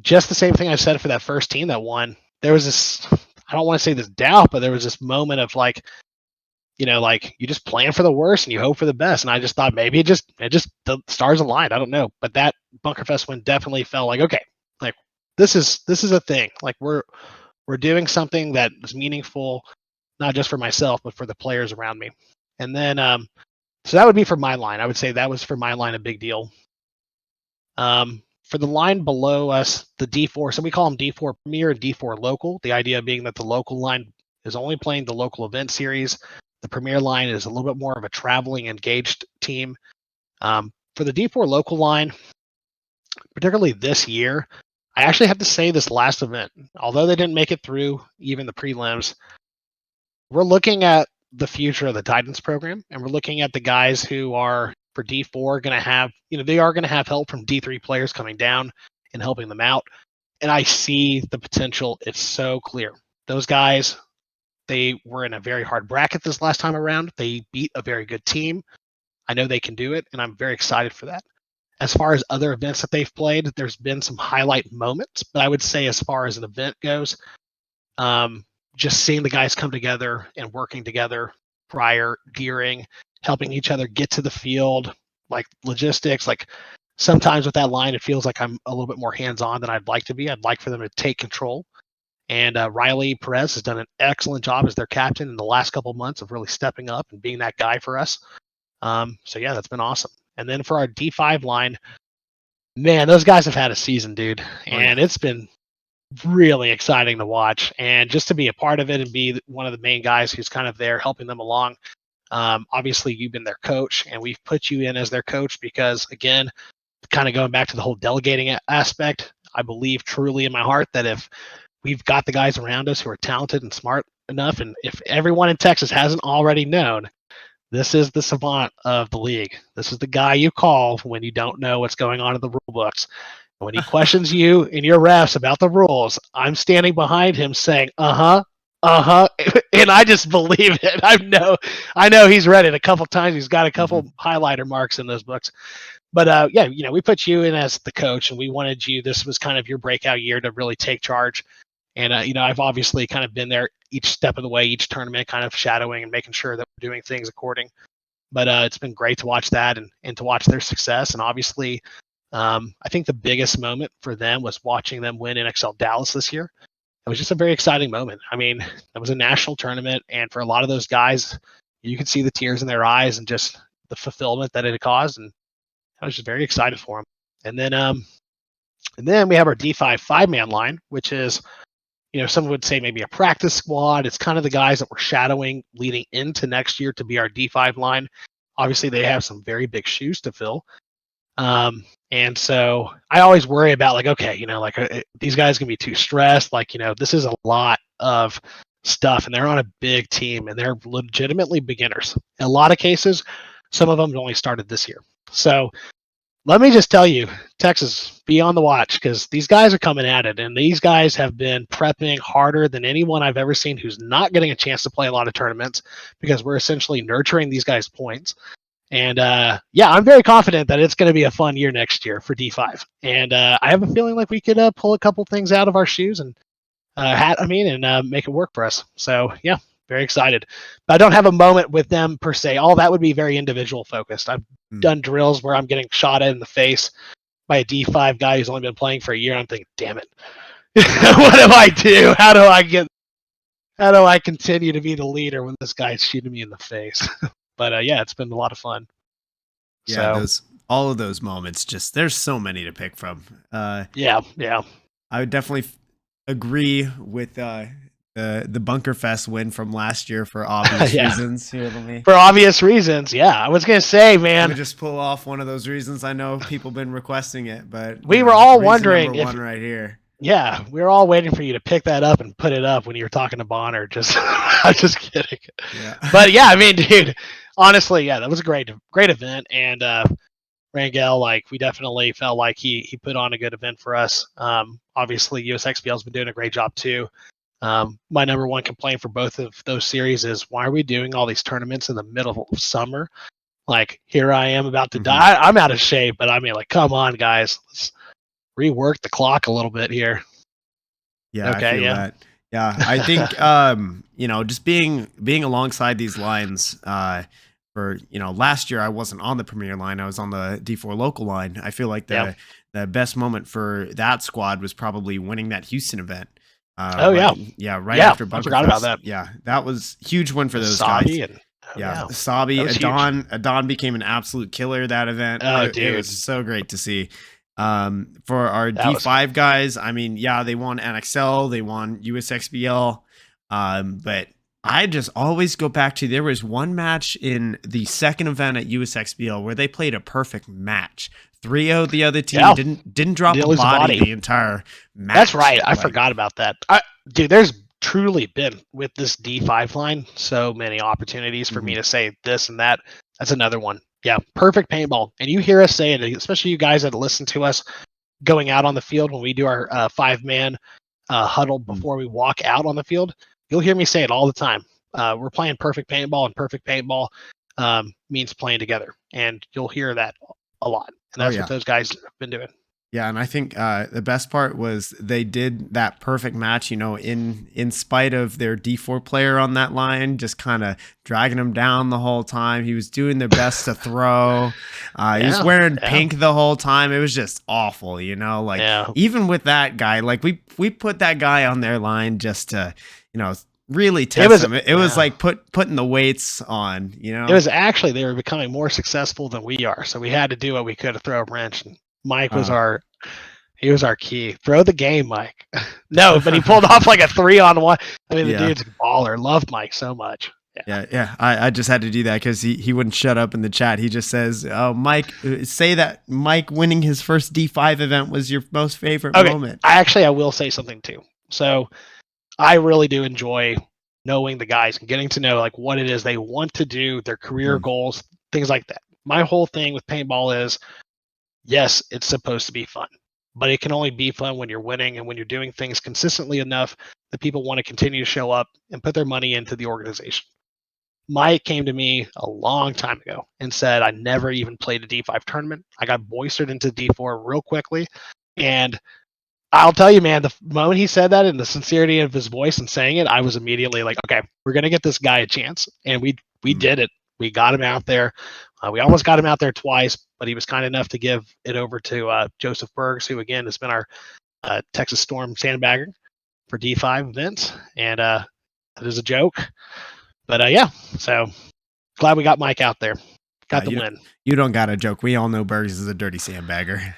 B: just the same thing I said for that first team that won, there was this, I don't want to say this doubt, but there was this moment of like, like you just plan for the worst and you hope for the best. And I just thought maybe it just the stars aligned. I don't know. But that Bunkerfest win definitely felt like, okay, like this is a thing. Like we're doing something that is meaningful, not just for myself, but for the players around me. And then so that would be for my line. I would say that was for my line a big deal. For the line below us, the D4, so we call them D4 Premier and D4 Local. The idea being that the local line is only playing the local event series. The Premier line is a little bit more of a traveling, engaged team. For the D4 Local line, particularly this year, I actually have to say this last event, although they didn't make it through even the prelims, we're looking at the future of the Titans program, and we're looking at the guys who are for D4 going to have, they are going to have help from D3 players coming down and helping them out. And I see the potential. It's so clear. Those guys, they were in a very hard bracket this last time around. They beat a very good team. I know they can do it, and I'm very excited for that. As far as other events that they've played, there's been some highlight moments, but I would say as far as an event goes, just seeing the guys come together and working together prior, during, helping each other get to the field, like logistics, like sometimes with that line, it feels like I'm a little bit more hands-on than I'd like to be. I'd like for them to take control. And Riley Perez has done an excellent job as their captain in the last couple of months of really stepping up and being that guy for us. So yeah, that's been awesome. And then for our D5 line, man, those guys have had a season, dude. And it's been really exciting to watch, and just to be a part of it and be one of the main guys who's kind of there helping them along. Obviously you've been their coach, and we've put you in as their coach because, again, kind of going back to the whole delegating aspect, I believe truly in my heart that if we've got the guys around us who are talented and smart enough, and if everyone in Texas hasn't already known, this is the savant of the league. This is the guy you call when you don't know what's going on in the rule books. When he questions you and your refs about the rules, I'm standing behind him saying, and I just believe it. I know he's read it a couple times. He's got a couple highlighter marks in those books. But we put you in as the coach, and we wanted you. This was kind of your breakout year to really take charge. And I've obviously kind of been there each step of the way, each tournament, kind of shadowing and making sure that we're doing things according. But it's been great to watch that and to watch their success. And obviously, I think the biggest moment for them was watching them win NXL Dallas this year. It was just a very exciting moment. I mean, it was a national tournament, and for a lot of those guys, you could see the tears in their eyes and just the fulfillment that it caused, and I was just very excited for them. And then we have our D5 5-man line, which is, some would say maybe a practice squad. It's kind of the guys that we're shadowing leading into next year to be our D5 line. Obviously, they have some very big shoes to fill. And so I always worry about like, okay, these guys can be too stressed. Like, this is a lot of stuff, and they're on a big team, and they're legitimately beginners. In a lot of cases, some of them only started this year. So let me just tell you, Texas, be on the watch, because these guys are coming at it, and these guys have been prepping harder than anyone I've ever seen who's not getting a chance to play a lot of tournaments, because we're essentially nurturing these guys' points. And I'm very confident that it's going to be a fun year next year for D5. And I have a feeling like we could pull a couple things out of our shoes and make it work for us. So yeah, very excited. But I don't have a moment with them per se. All that would be very individual focused. I've done drills where I'm getting shot at in the face by a D5 guy who's only been playing for a year. And I'm thinking, damn it, what do I do? How do I continue to be the leader when this guy's shooting me in the face? But it's been a lot of fun.
C: Yeah, all of those moments, just there's so many to pick from.
B: Yeah.
C: I would definitely agree with the Bunkerfest win from last year for obvious reasons. Here,
B: for obvious reasons, yeah. I was gonna say, man,
C: we just pull off one of those reasons. I know people been requesting it, but
B: we were all wondering
C: if one right here.
B: Yeah, we were all waiting for you to pick that up and put it up when you were talking to Bonner. I'm just kidding.
C: Yeah.
B: But yeah, I mean, dude, honestly, yeah, that was a great event. And Rangel, we definitely felt like he put on a good event for us. Obviously, USXPL has been doing a great job too. My number one complaint for both of those series is, why are we doing all these tournaments in the middle of summer? Like, here I am about to die. I'm out of shape, but I mean, like, come on, guys. Let's rework the clock a little bit here.
C: Yeah,
B: Okay,
C: I feel
B: yeah.
C: that. Yeah, I think just being alongside these lines for last year I wasn't on the premier line. I was on the D4 local line. I feel like the best moment for that squad was probably winning that Houston event. Right after Bunker
B: I forgot about
C: Fest.
B: that.
C: Yeah, that was huge win for those
B: Sabi
C: guys.
B: and
C: Sabi,
B: that was huge.
C: Adon became an absolute killer that event.
B: Oh,
C: It was so great to see. For our D5 guys, I mean, they won NXL, they won USXBL, but I just always go back to, there was one match in the second event at USXBL where they played a perfect match. 3-0 the other team, didn't drop a body the entire match.
B: That's right. I forgot about that. Dude, there's truly been, with this D5 line, so many opportunities for me to say this and that. That's another one. Yeah, perfect paintball. And you hear us say it, especially you guys that listen to us going out on the field when we do our 5-man huddle before we walk out on the field. You'll hear me say it all the time. We're playing perfect paintball, and perfect paintball means playing together. And you'll hear that a lot. And that's what those guys have been doing.
C: Yeah, and I think the best part was they did that perfect match, in spite of their D4 player on that line, just kind of dragging him down the whole time. He was doing their best to throw. He was wearing pink the whole time. It was just awful, even with that guy, like we put that guy on their line just to, really test him. It was like putting the weights on, It
B: was actually, they were becoming more successful than we are. So we had to do what we could to throw a wrench. And Mike was our key. Throw the game, Mike. No, but he pulled off like a 3-on-1. I mean, the dude's a baller. Love Mike so much.
C: Yeah. I just had to do that because he wouldn't shut up in the chat. He just says, "Oh, Mike, say that Mike winning his first D5 event was your most favorite moment."
B: I will say something too. So I really do enjoy knowing the guys and getting to know like what it is they want to do, their career goals, things like that. My whole thing with paintball is, yes, it's supposed to be fun, but it can only be fun when you're winning and when you're doing things consistently enough that people want to continue to show up and put their money into the organization. Mike came to me a long time ago and said, I never even played a D5 tournament. I got boistered into D4 real quickly. And I'll tell you, man, the moment he said that and the sincerity of his voice and saying it, I was immediately like, okay, we're going to get this guy a chance. And we did it. We got him out there. We almost got him out there twice, but he was kind enough to give it over to Joseph Bergs, who, again, has been our Texas Storm sandbagger for D5 events. And that is a joke. But, so glad we got Mike out there. Got the win.
C: You don't got a joke. We all know Bergs is a dirty sandbagger.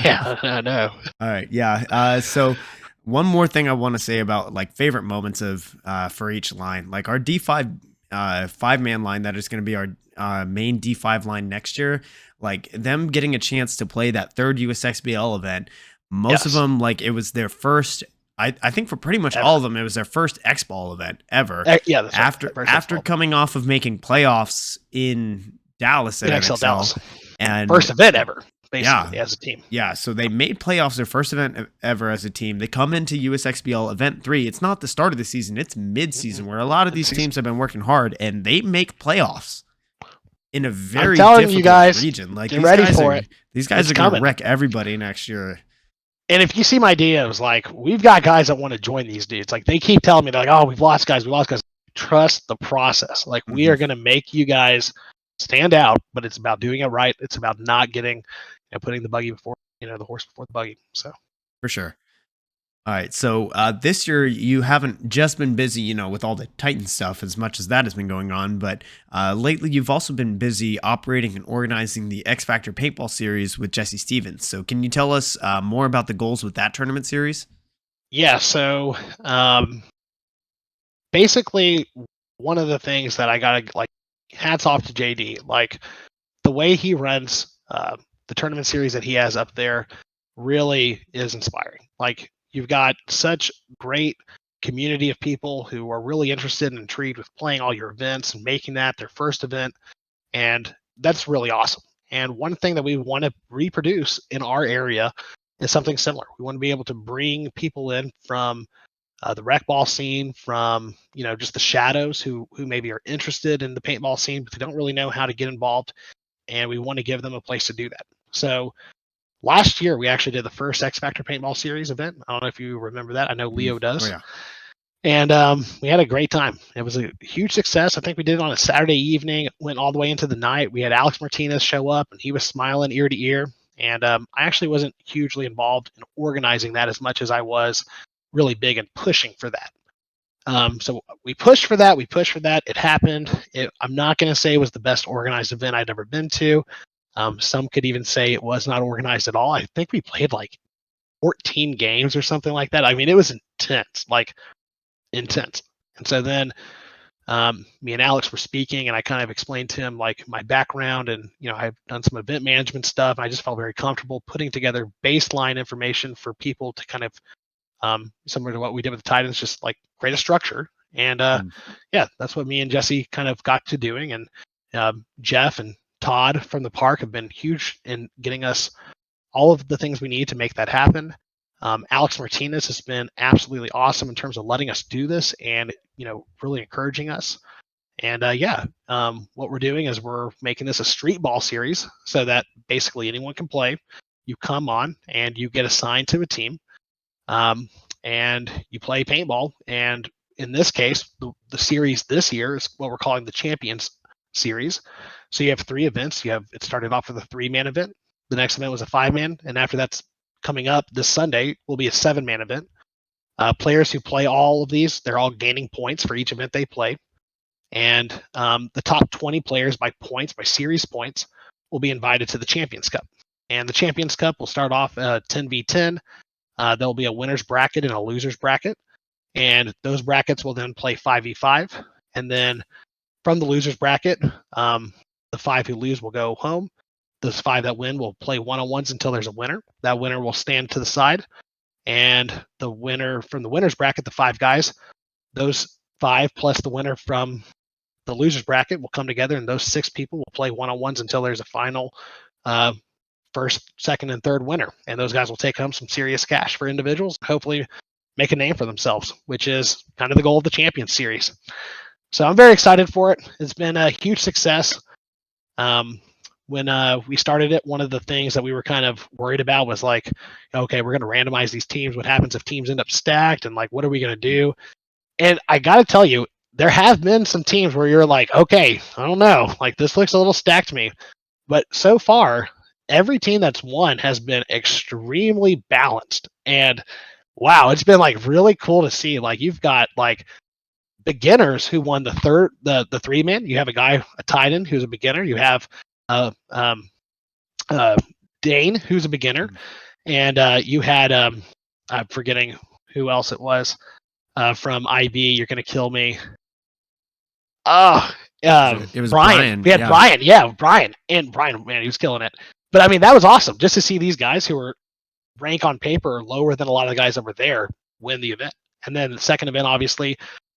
B: Yeah, I know.
C: All right, yeah. So one more thing I want to say about like favorite moments of for each line, like our D5 5-man line that is going to be our main D5 line next year. Like them getting a chance to play that third USXBL event. Most of them, like it was their first. I think for pretty much all of them, it was their first X-Ball event ever.
B: That's
C: after coming off of making playoffs in Dallas at NXL
B: Dallas.
C: And
B: first event ever, basically, as a team.
C: Yeah, so they made playoffs their first event ever as a team. They come into USXBL event 3. It's not the start of the season; it's mid-season, where a lot of these teams have been working hard, and they make playoffs in a very difficult region. Like
B: get ready for it.
C: These guys are going to wreck everybody next year.
B: And if you see my DMs, like, we've got guys that want to join these dudes. Like, they keep telling me, they're like, oh, we've lost guys. Trust the process. Like, we are going to make you guys stand out, but it's about doing it right. It's about not getting, putting the buggy before, the horse before the buggy. So,
C: for sure. All right. So this year you haven't just been busy, with all the Titan stuff as much as that has been going on, but lately you've also been busy operating and organizing the X Factor Paintball series with Jesse Stevens. So can you tell us more about the goals with that tournament series?
B: Yeah. So basically, one of the things that I got to hats off to JD, like the way he runs the tournament series that he has up there really is inspiring. Like, you've got such great community of people who are really interested and intrigued with playing all your events and making that their first event. And that's really awesome. And one thing that we want to reproduce in our area is something similar. We want to be able to bring people in from the rec ball scene, from just the shadows who maybe are interested in the paintball scene but they don't really know how to get involved, and we want to give them a place to do that. So last year we actually did the first X Factor Paintball Series event. I don't know if you remember that. I know Leo does.
C: Oh yeah.
B: And we had a great time. It was a huge success. I think we did it on a Saturday evening. It went all the way into the night. We had Alex Martinez show up, and he was smiling ear to ear. And I actually wasn't hugely involved in organizing that as much as I was really big in pushing for that. So we pushed for that. It happened. I'm not going to say it was the best organized event I'd ever been to. Some could even say it was not organized at all. I think we played like 14 games or something like that. I mean, it was intense. And so then me and Alex were speaking, and I kind of explained to him like my background, and I've done some event management stuff. I just felt very comfortable putting together baseline information for people to kind of similar to what we did with the Titans, just like create a structure. And yeah, that's what me and Jesse kind of got to doing. And Jeff and Todd from the park have been huge in getting us all of the things we need to make that happen. Alex Martinez has been absolutely awesome in terms of letting us do this and really encouraging us. And what we're doing is we're making this a street ball series so that basically anyone can play. You come on and you get assigned to a team, and you play paintball. And in this case, the series this year is what we're calling the Champions Series. So you have 3 events. It started off with a 3-man event. The next event was a 5-man, and after that's coming up this Sunday will be a 7-man event. Players who play all of these, they're all gaining points for each event they play. And the top 20 players by series points, will be invited to the Champions Cup. And the Champions Cup will start off 10v10. There'll be a winner's bracket and a loser's bracket. And those brackets will then play 5v5. And then from the loser's bracket, the 5 who lose will go home. Those 5 that win will play one-on-ones until there's a winner. That winner will stand to the side. And the winner from the winner's bracket, the 5 guys, those 5 plus the winner from the loser's bracket will come together, and those 6 people will play one-on-ones until there's a final first, second, and third winner. And those guys will take home some serious cash for individuals, hopefully make a name for themselves, which is kind of the goal of the Champions Series. So I'm very excited for it. It's been a huge success. When we started it, one of the things that we were kind of worried about was like, okay, we're going to randomize these teams. What happens if teams end up stacked? And like, what are we going to do? And I got to tell you, there have been some teams where you're like, okay, I don't know. Like, this looks a little stacked to me. But so far, every team that's won has been extremely balanced. And wow, it's been like really cool to see. Like, you've got like beginners who won the 3-man. You have a guy, a Titan, who's a beginner. You have Dane, who's a beginner, and you had I'm forgetting who else it was from IB. You're gonna kill me. It was Brian. We had Brian. Yeah, Brian, man, he was killing it. But I mean, that was awesome just to see these guys who were rank on paper lower than a lot of the guys that were there win the event. And then the second event, obviously,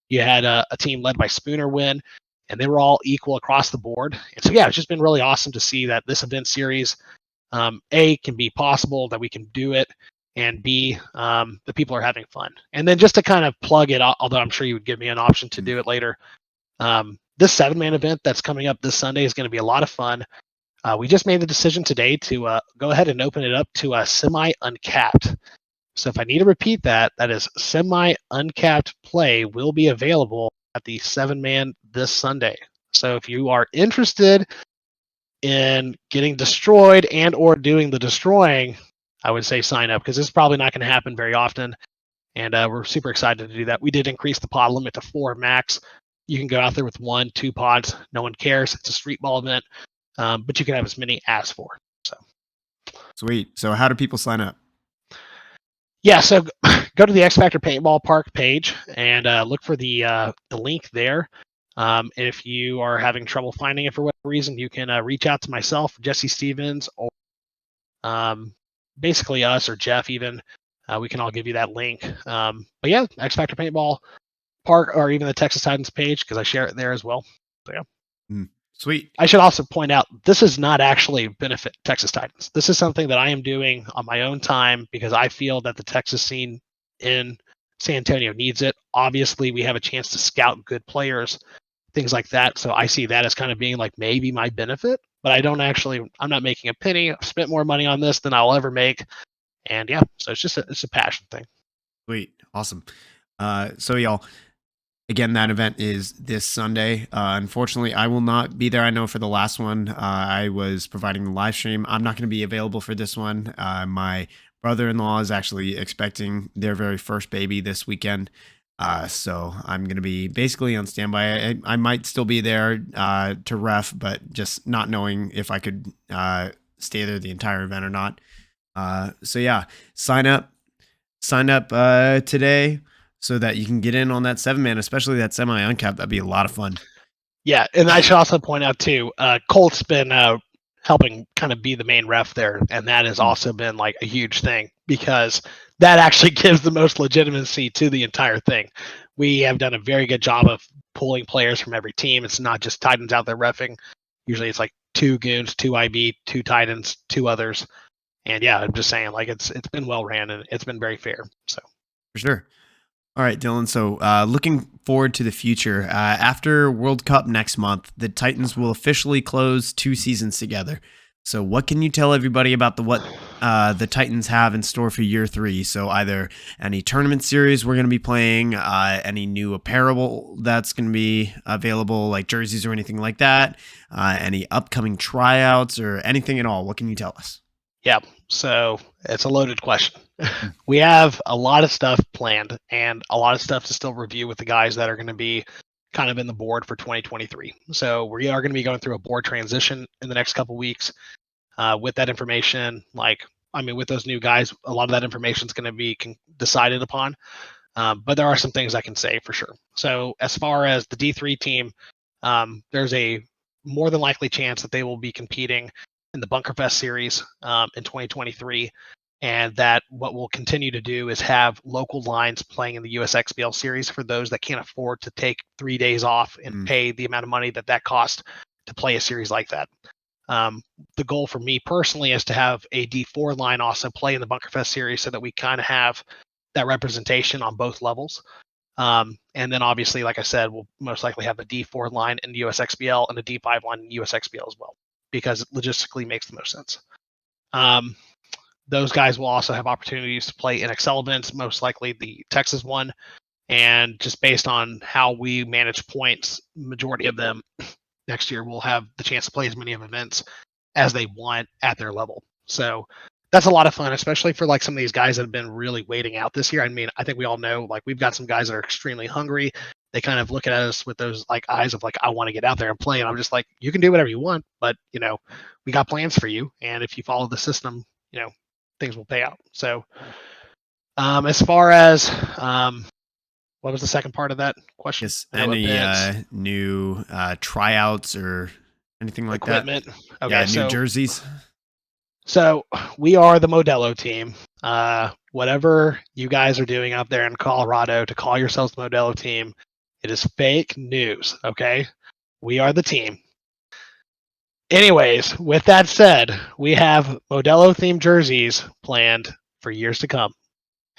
B: you had a team led by Spooner win, and they were all equal across the board. And so, yeah, it's just been really awesome to see that this event series, A, can be possible, that we can do it, and B, the people are having fun. And then just to kind of plug it, although I'm sure you would give me an option to do it later, this 7-man event that's coming up this Sunday is going to be a lot of fun. We just made the decision today to go ahead and open it up to a semi-uncapped. So if I need to repeat that, that is semi-uncapped play will be available at the 7-man this Sunday. So if you are interested in getting destroyed and or doing the destroying, I would say sign up, because this is probably not going to happen very often. And we're super excited to do that. We did increase the pod limit to 4 max. You can go out there with 1, 2 pods. No one cares. It's a street ball event. But you can have as many as 4. So
C: sweet. So how do people sign up?
B: Yeah, so go to the X Factor Paintball Park page and look for the link there. If you are having trouble finding it for whatever reason, you can reach out to myself, Jesse Stevens, or basically us or Jeff even. We can all give you that link. But yeah, X Factor Paintball Park, or even the Texas Titans page, because I share it there as well. So yeah.
C: Sweet.
B: I should also point out, this is not actually benefit Texas Titans. This is something that I am doing on my own time because I feel that the Texas scene in San Antonio needs it. Obviously, we have a chance to scout good players, things like that. So I see that as kind of being like maybe my benefit, but I'm not making a penny. I've spent more money on this than I'll ever make. And yeah, so it's a passion thing.
C: Sweet. Awesome. So y'all, again, that event is this Sunday. Unfortunately, I will not be there. I know for the last one, I was providing the live stream. I'm not going to be available for this one. My brother-in-law is actually expecting their very first baby this weekend. So I'm going to be basically on standby. I might still be there to ref, but just not knowing if I could stay there the entire event or not. So yeah, sign up today so that you can get in on that 7-man, especially that semi-uncapped. That'd be a lot of fun.
B: Yeah, and I should also point out too, Colt's been helping kind of be the main ref there, and that has also been like a huge thing because that actually gives the most legitimacy to the entire thing. We have done a very good job of pulling players from every team. It's not just Titans out there reffing. Usually it's like 2 goons, 2 IB, 2 Titans, 2 others. And yeah, I'm just saying, like it's been well ran and it's been very fair. So
C: for sure. All right, Dillon. So looking forward to the future. After World Cup next month, the Titans will officially close 2 seasons together. So what can you tell everybody about what the Titans have in store for year 3? So either any tournament series we're going to be playing, any new apparel that's going to be available, like jerseys or anything like that, any upcoming tryouts or anything at all. What can you tell us?
B: Yeah, so it's a loaded question. We have a lot of stuff planned and a lot of stuff to still review with the guys that are going to be kind of in the board for 2023. So we are going to be going through a board transition in the next couple weeks. With that information, with those new guys, a lot of that information is going to be decided upon. But there are some things I can say for sure. So as far as the D3 team, there's a more than likely chance that they will be competing in the Bunkerfest series in 2023, and that what we'll continue to do is have local lines playing in the USXBL series for those that can't afford to take 3 days off and pay the amount of money that costs to play a series like that. The goal for me personally is to have a D4 line also play in the Bunkerfest series so that we kind of have that representation on both levels. And then obviously, like I said, we'll most likely have a D4 line in the USXBL and a D5 line in the USXBL as well, because it logistically makes the most sense. Those guys will also have opportunities to play in Excel events, most likely the Texas one. And just based on how we manage points, majority of them next year will have the chance to play as many of events as they want at their level. So that's a lot of fun, especially for like some of these guys that have been really waiting out this year. I mean, I think we all know, like, we've got some guys that are extremely hungry. They kind of look at us with those like eyes of like, I want to get out there and play. And I'm just like, you can do whatever you want, but we got plans for you. And if you follow the system, things will pay out. So as far as what was the second part of that question?
C: Yes, any new tryouts or anything like
B: equipment?
C: That?
B: Okay,
C: yeah, new jerseys.
B: So we are the Modelo team. Whatever you guys are doing out there in Colorado to call yourselves the Modelo team, it is fake news, okay? We are the team. Anyways, with that said, we have Modelo-themed jerseys planned for years to come.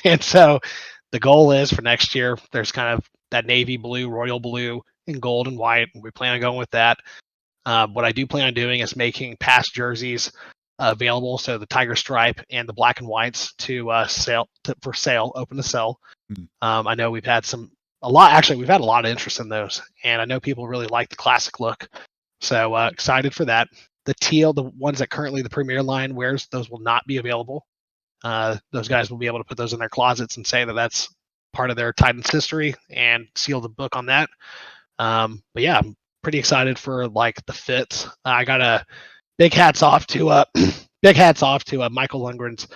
B: And so the goal is for next year, there's kind of that navy blue, royal blue, and gold and white. We plan on going with that. What I do plan on doing is making past jerseys available, so the tiger stripe and the black and whites open to sell. I know we've had a lot of interest in those, and I know people really like the classic look, so excited for that. The teal, the ones that currently the Premier line wears, those will not be available. Those guys will be able to put those in their closets and say that that's part of their Titans history and seal the book on that. But yeah, I'm pretty excited for like the fits. I got a big hats off to Michael Lundgren's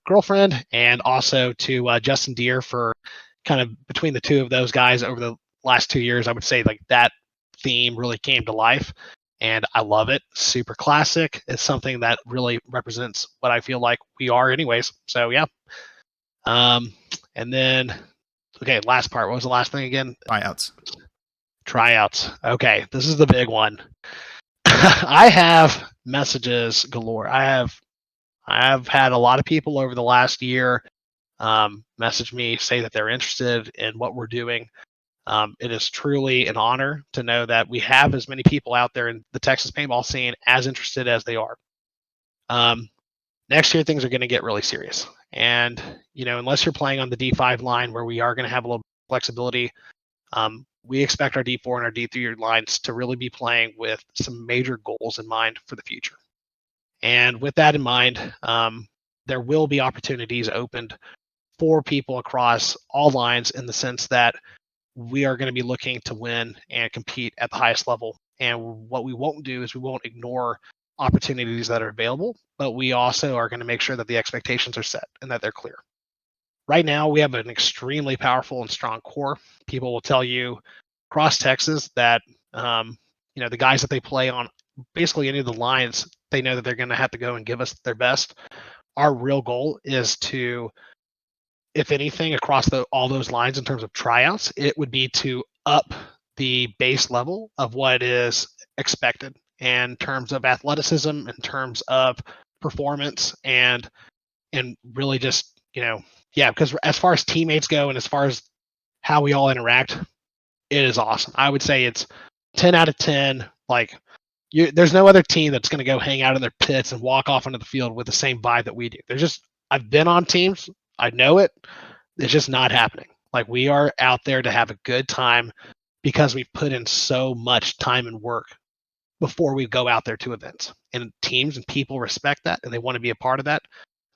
B: girlfriend, and also to Justin Deere for kind of between the two of those guys over the last 2 years. I would say like that theme really came to life, and I love it. Super classic. It's something that really represents what I feel like we are anyways. So yeah. And then, okay, last part. What was the last thing again? Tryouts. Okay, this is the big one. I have messages galore. I have had a lot of people over the last year message me, say that they're interested in what we're doing. It is truly an honor to know that we have as many people out there in the Texas paintball scene as interested as they are. Next year, things are going to get really serious. And, unless you're playing on the D5 line where we are going to have a little flexibility, we expect our D4 and our D3 lines to really be playing with some major goals in mind for the future. And with that in mind, there will be opportunities opened for people across all lines in the sense that we are going to be looking to win and compete at the highest level. And what we won't do is we won't ignore opportunities that are available, but we also are going to make sure that the expectations are set and that they're clear. Right now, we have an extremely powerful and strong core. People will tell you across Texas that, the guys that they play on basically any of the lines, they know that they're going to have to go and give us their best. Our real goal is to, if anything, across all those lines in terms of tryouts, it would be to up the base level of what is expected in terms of athleticism, in terms of performance, and really just, because as far as teammates go and as far as how we all interact, it is awesome. I would say it's 10 out of 10. Like, there's no other team that's going to go hang out in their pits and walk off onto the field with the same vibe that we do. I've been on teams. I know it. It's just not happening. Like, we are out there to have a good time because we've put in so much time and work before we go out there to events. And teams and people respect that, and they want to be a part of that.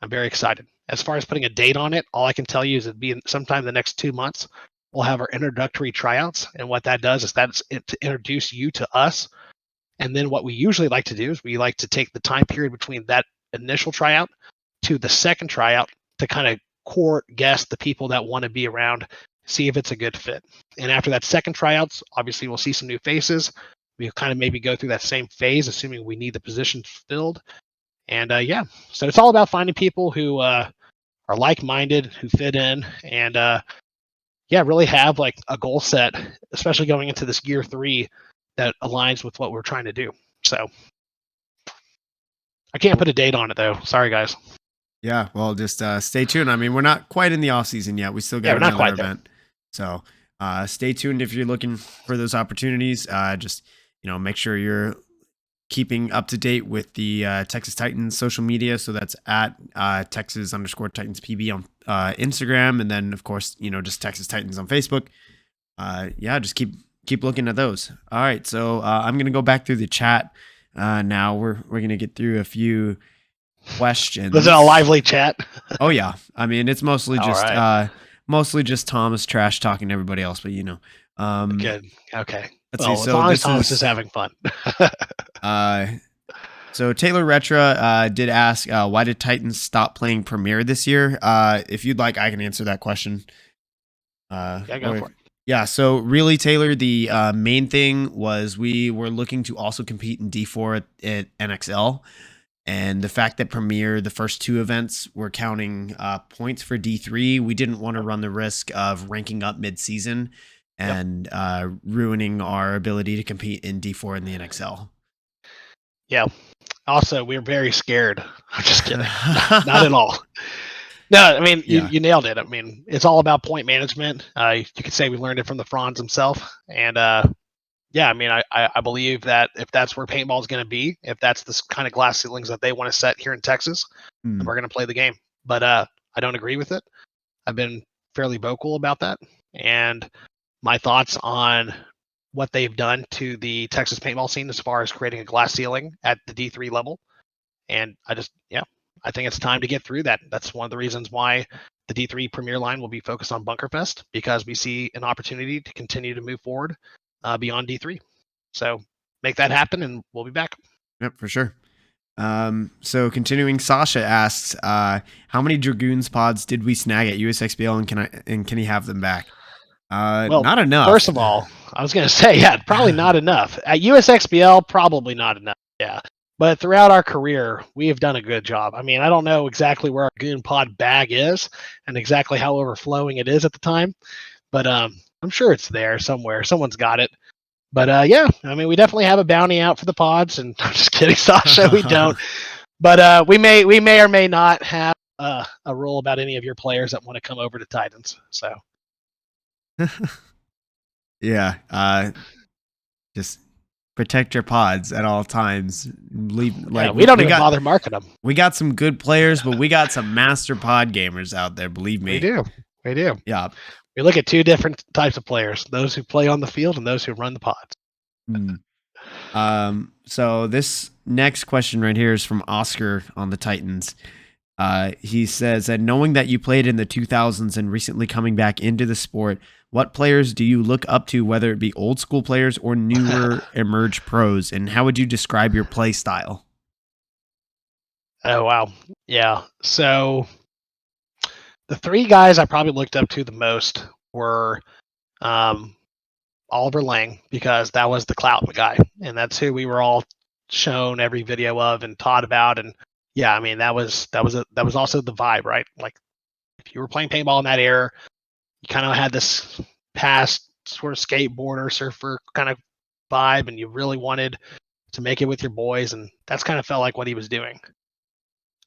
B: I'm very excited. As far as putting a date on it, all I can tell you is it'd be sometime in the next 2 months. We'll have our introductory tryouts. And what that does is that's to introduce you to us. And then what we usually like to do is we like to take the time period between that initial tryout to the second tryout to kind of court guess the people that want to be around, see if it's a good fit. And after that second tryouts, obviously we'll see some new faces. We'll kind of maybe go through that same phase, assuming we need the positions filled. And so it's all about finding people who are like-minded, who fit in, and really have like a goal set, especially going into this year 3 that aligns with what we're trying to do. So I can't put a date on it though. Sorry, guys.
C: Yeah, well, just stay tuned. I mean, we're not quite in the off season yet. We still got another event. There. So stay tuned if you're looking for those opportunities. Just make sure you're keeping up to date with the Texas Titans social media. So that's at Texas_Titans PB on Instagram, and then of course just Texas Titans on Facebook. Just keep looking at those. All right, so I'm gonna go back through the chat now. We're gonna get through a few questions.
B: Was it a lively chat?
C: Oh yeah, I mean it's mostly just Thomas trash talking to everybody else, but
B: good. Okay.
C: Let's see.
B: As long as Thomas is having fun.
C: So Taylor Retra did ask, why did Titans stop playing Premier this year? If you'd like, I can answer that question.
B: Go for it.
C: Yeah, so really, Taylor, the main thing was we were looking to also compete in D4 at NXL. And the fact that Premier, the first 2 events, were counting points for D3, we didn't want to run the risk of ranking up mid-season and ruining our ability to compete in D4 in the NXL.
B: Yeah. Also, we were very scared. I'm just kidding. Not at all. No, I mean, you nailed it. I mean, it's all about point management. You could say we learned it from the Franz himself. And I mean, I believe that if that's where paintball is going to be, if that's the kind of glass ceilings that they want to set here in Texas, then we're going to play the game. But I don't agree with it. I've been fairly vocal about that. And my thoughts on what they've done to the Texas paintball scene as far as creating a glass ceiling at the D3 level. And I think it's time to get through that. That's one of the reasons why the D3 Premier line will be focused on Bunkerfest, because we see an opportunity to continue to move forward beyond D3. So make that happen and we'll be back.
C: Yep, for sure. So continuing, Sasha asks, how many Dragoons pods did we snag at USXBL and can he have them back? Not enough.
B: First of all, I was going to say, probably not enough. At USXBL, probably not enough. Yeah. But throughout our career, we have done a good job. I mean, I don't know exactly where our Goon Pod bag is and exactly how overflowing it is at the time, but I'm sure it's there somewhere. Someone's got it. But I mean, we definitely have a bounty out for the pods, and I'm just kidding, Sasha, we don't. But we may or may not have a rule about any of your players that want to come over to Titans. So
C: Yeah. Just protect your pods at all times.
B: yeah, we don't even bother marking them.
C: We got some good players, but we got some master pod gamers out there. Believe me.
B: We do.
C: Yeah.
B: We look at two different types of players: those who play on the field and those who run the pods.
C: So this next question right here is from Oscar on the Titans. He says that knowing that you played in the 2000s and recently coming back into the sport, what players do you look up to, whether it be old school players or newer emerged pros, and how would you describe your play style?
B: Oh, wow. Yeah. So the three guys I probably looked up to the most were Oliver Lang, because that was the clout guy, and that's who we were all shown every video of and taught about. And yeah, I mean that was also the vibe, right? Like if you were playing paintball in that era, you kind of had this past sort of skateboarder, surfer kind of vibe, and you really wanted to make it with your boys, and that's kind of felt like what he was doing.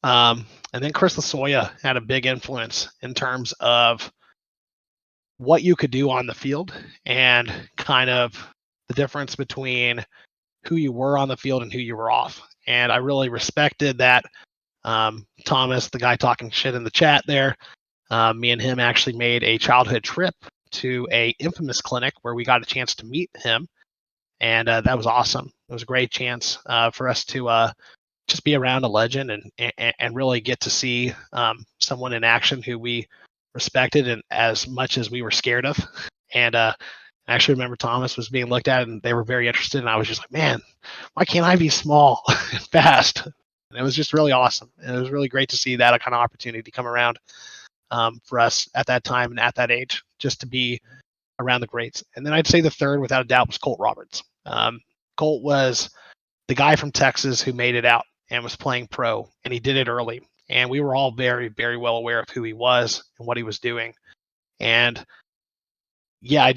B: And then Chris Lasoya had a big influence in terms of what you could do on the field and kind of the difference between who you were on the field and who you were off. And I really respected that. Thomas, the guy talking shit in the chat there, me and him actually made a childhood trip to a Infamous clinic where we got a chance to meet him. And that was awesome. It was a great chance for us to just be around a legend and really get to see someone in action who we respected and as much as we were scared of. And I actually remember Thomas was being looked at and they were very interested. And I was just like, man, why can't I be small and fast? And it was just really awesome. And it was really great to see that kind of opportunity come around for us at that time and at that age, just to be around the greats. And then I'd say the third, without a doubt, was Colt Roberts. Colt was the guy from Texas who made it out and was playing pro, and he did it early. And we were all very, very well aware of who he was and what he was doing. And yeah, I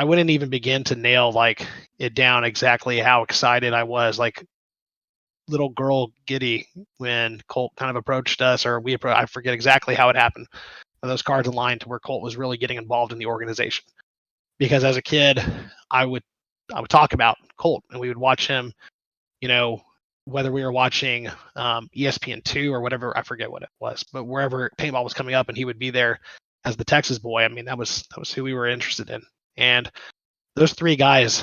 B: wouldn't even begin to nail like it down exactly how excited I was, like little girl giddy when Colt kind of approached us, or I forget exactly how it happened. Those cards aligned to where Colt was really getting involved in the organization. Because as a kid, I would talk about Colt and we would watch him, whether we were watching ESPN2 or whatever, I forget what it was, but wherever paintball was coming up and he would be there as the Texas boy. I mean, that was who we were interested in. And those three guys,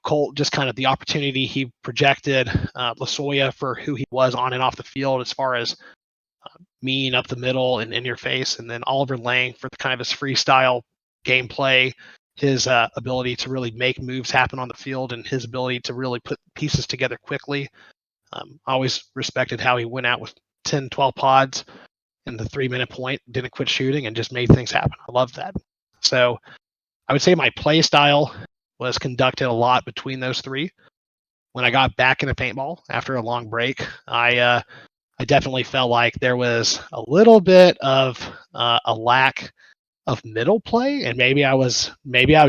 B: Colt, just kind of the opportunity he projected, Lasoya for who he was on and off the field as far as mean up the middle and in your face, and then Oliver Lang for the kind of his freestyle gameplay, his ability to really make moves happen on the field, and his ability to really put pieces together quickly. I always respected how he went out with 10, 12 pods in the 3-minute point, didn't quit shooting, and just made things happen. I love that. So I would say my play style was conducted a lot between those three. When I got back into paintball after a long break, I definitely felt like there was a little bit of a lack of middle play, and maybe I was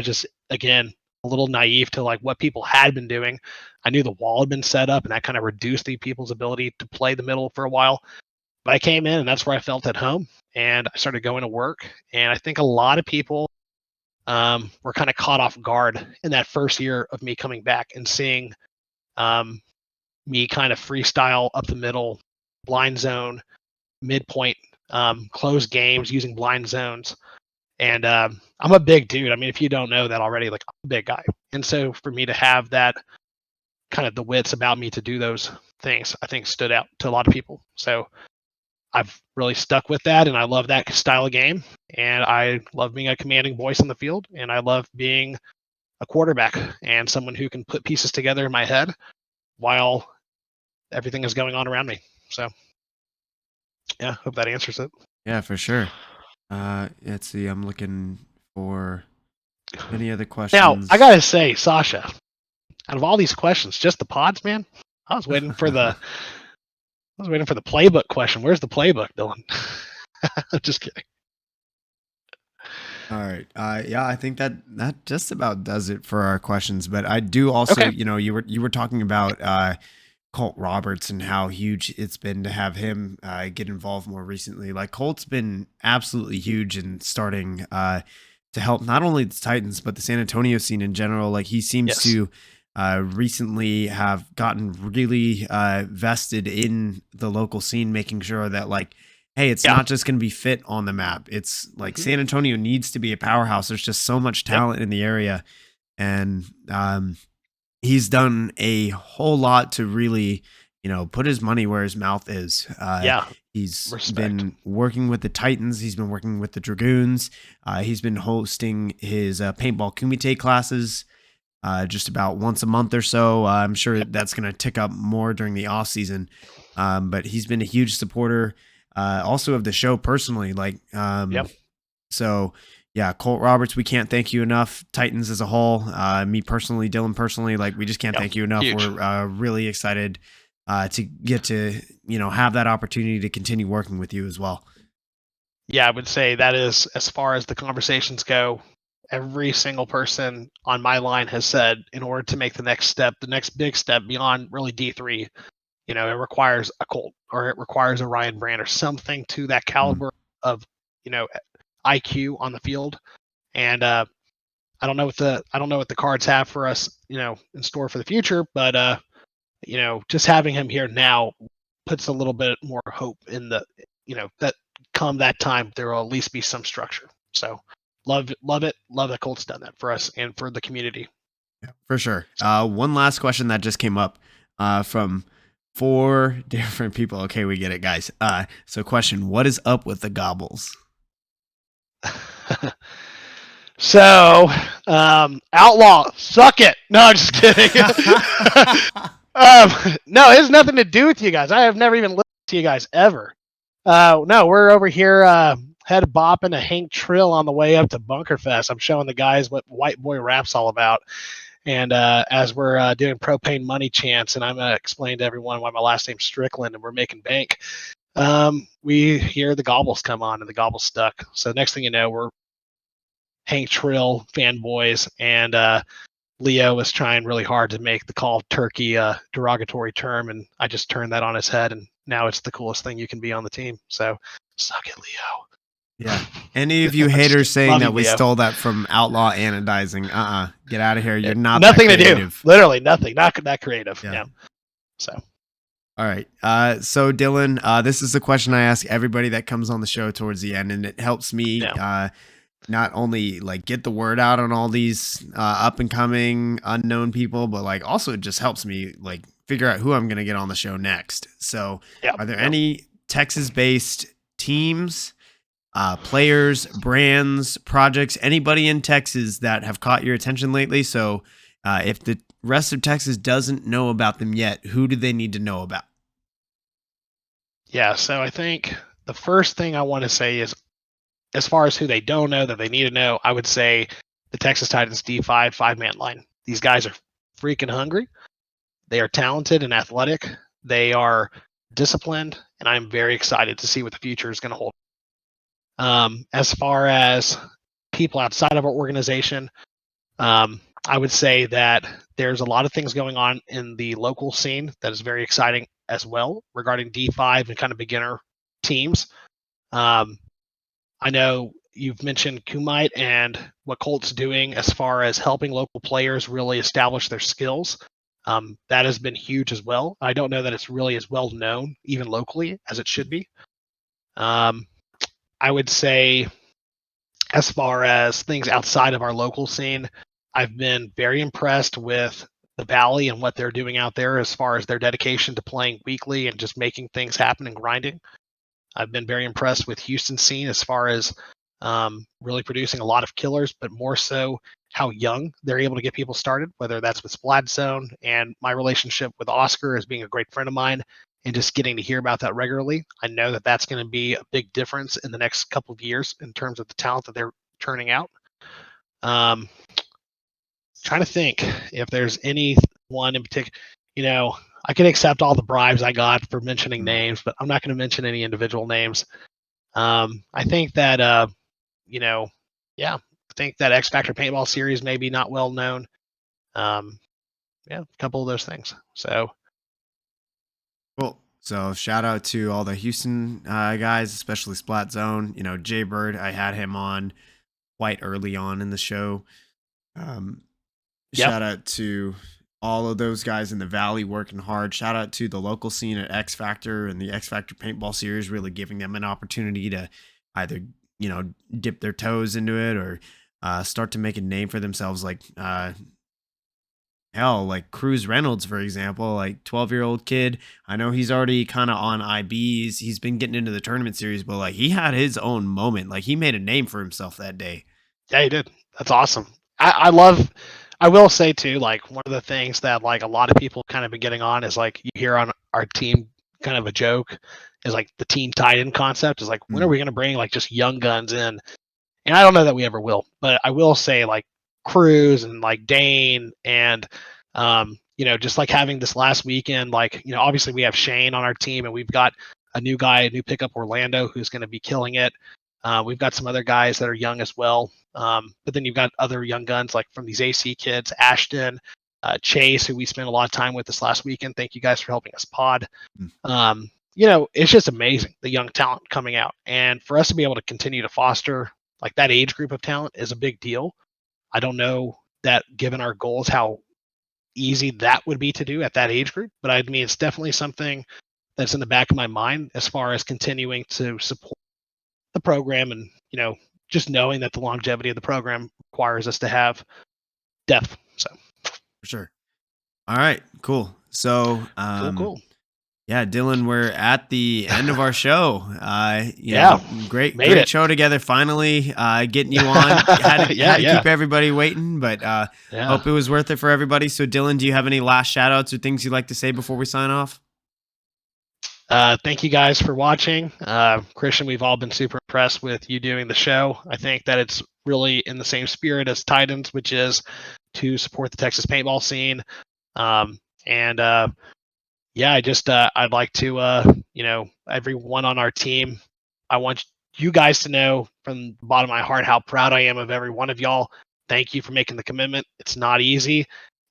B: just, again, a little naive to like what people had been doing. I knew the wall had been set up and that kind of reduced the people's ability to play the middle for a while. But I came in and that's where I felt at home, and I started going to work. And I think a lot of people were kind of caught off guard in that first year of me coming back and seeing me kind of freestyle up the middle, blind zone, midpoint, close games using blind zones. And I'm a big dude. I mean, if you don't know that already, like, I'm a big guy. And so for me to have that kind of the wits about me to do those things, I think stood out to a lot of people. So I've really stuck with that, and I love that style of game. And I love being a commanding voice on the field, and I love being a quarterback and someone who can put pieces together in my head while everything is going on around me. So yeah, hope that answers it.
C: Yeah, for sure. Let's see. I'm looking for any other questions.
B: Now, I gotta say, Sasha, out of all these questions, just the pods, man. I was waiting for the playbook question. Where's the playbook, Dillon? I'm just kidding.
C: All right. Yeah, I think that just about does it for our questions. But I do also,
B: Okay.
C: you were talking about Colt Roberts and how huge it's been to have him get involved more recently. Like Colt's been absolutely huge in starting to help not only the Titans but the San Antonio scene in general. Like he seems to recently have gotten really vested in the local scene, making sure that like, hey, it's not just going to be fit on the map. It's like San Antonio needs to be a powerhouse. There's just so much talent in the area, and he's done a whole lot to really, put his money where his mouth is. He's been working with the Titans. He's been working with the Dragoons. He's been hosting his paintball kumite classes just about once a month or so. I'm sure that's going to tick up more during the off season. But he's been a huge supporter also of the show personally. So yeah, Colt Roberts, we can't thank you enough. Titans as a whole, me personally, Dillon personally, like we just can't thank you enough. Huge. We're really excited to get to, have that opportunity to continue working with you as well.
B: Yeah, I would say that is, as far as the conversations go, every single person on my line has said in order to make the next big step beyond really D3, it requires a Colt or it requires a Ryan Brand or something to that caliber of, IQ on the field. And I don't know what the cards have for us, in store for the future, but just having him here now puts a little bit more hope in the, that come that time there will at least be some structure. So love it. Love that Colt's done that for us and for the community.
C: Yeah, for sure. One last question that just came up from 4 different people. Okay, we get it, guys. So question, what is up with the gobbles?
B: So, Outlaw, suck it. No, I'm just kidding. No, it has nothing to do with you guys. I have never even listened to you guys ever. No, we're over here head bopping a Hank Trill on the way up to Bunkerfest. I'm showing the guys what White Boy Rap's all about. And as we're doing propane money chants, and I'm going to explain to everyone why my last name's Strickland and we're making bank, we hear the gobbles come on and the gobbles stuck. So next thing you know, we're Hank Trill fanboys, and Leo was trying really hard to make the call turkey a derogatory term, and I just turned that on his head, and now it's the coolest thing you can be on the team. So suck it, Leo.
C: Yeah. Any of you haters saying that we stole that from Outlaw Anodizing, get out of here. You're not
B: nothing to do. Literally nothing. Not that creative. Yeah. So.
C: All right. So Dillon, this is a question I ask everybody that comes on the show towards the end, and it helps me not only like get the word out on all these up and coming unknown people, but like also it just helps me like figure out who I'm going to get on the show next. So are there any Texas-based teams, players, brands, projects, anybody in Texas that have caught your attention lately? So if the rest of Texas doesn't know about them yet, who do they need to know about?
B: Yeah, so I think the first thing I want to say is, as far as who they don't know that they need to know, I would say the Texas Titans D5 5-man line. These guys are freaking hungry. They are talented and athletic. They are disciplined, and I'm very excited to see what the future is going to hold. As far as people outside of our organization, I would say that there's a lot of things going on in the local scene that is very exciting as well regarding D5 and kind of beginner teams. I know you've mentioned Kumite and what Colt's doing as far as helping local players really establish their skills. That has been huge as well. I don't know that it's really as well known, even locally, as it should be. I would say, as far as things outside of our local scene, I've been very impressed with the Valley and what they're doing out there as far as their dedication to playing weekly and just making things happen and grinding. I've been very impressed with Houston's scene as far as really producing a lot of killers, but more so how young they're able to get people started, whether that's with Splash Zone and my relationship with Oscar as being a great friend of mine and just getting to hear about that regularly. I know that that's going to be a big difference in the next couple of years in terms of the talent that they're turning out. Trying to think if there's anyone in particular. I can accept all the bribes I got for mentioning names, but I'm not going to mention any individual names. I think that, I think that X Factor Paintball series may be not well known. A couple of those things. So
C: So shout out to all the Houston guys, especially Splat Zone. Jay Bird, I had him on quite early on in the show. Um,
B: Yep.
C: Shout out to all of those guys in the Valley working hard. Shout out to the local scene at X Factor and the X Factor Paintball Series, really giving them an opportunity to either, dip their toes into it or start to make a name for themselves. Like, like Cruz Reynolds, for example, like 12-year-old kid. I know he's already kind of on IBs. He's been getting into the tournament series, but like he had his own moment. Like he made a name for himself that day.
B: Yeah, he did. That's awesome. I will say too, like one of the things that like a lot of people kind of been getting on is like you hear on our team kind of a joke is like the team tight-end concept is like when are we going to bring like just young guns in? And I don't know that we ever will, but I will say like Cruz and like Dane and just like having this last weekend, like obviously we have Shane on our team and we've got a new guy, a new pickup Orlando who's going to be killing it. We've got some other guys that are young as well. But then you've got other young guns like from these AC kids, Ashton, Chase, who we spent a lot of time with this last weekend. Thank you guys for helping us pod. It's just amazing, the young talent coming out. And for us to be able to continue to foster like that age group of talent is a big deal. I don't know that given our goals, how easy that would be to do at that age group. But I mean, it's definitely something that's in the back of my mind as far as continuing to support the program and, just knowing that the longevity of the program requires us to have depth. So
C: For sure. All right, cool. So,
B: cool.
C: Yeah, Dillon, we're at the end of our show. Great show together. Finally, getting you on. Had to keep everybody waiting, but hope it was worth it for everybody. So, Dillon, do you have any last shout outs or things you'd like to say before we sign off?
B: Thank you guys for watching. Christian, we've all been super impressed with you doing the show. I think that it's really in the same spirit as Titans, which is to support the Texas paintball scene. I'd like to, everyone on our team, I want you guys to know from the bottom of my heart how proud I am of every one of y'all. Thank you for making the commitment. It's not easy.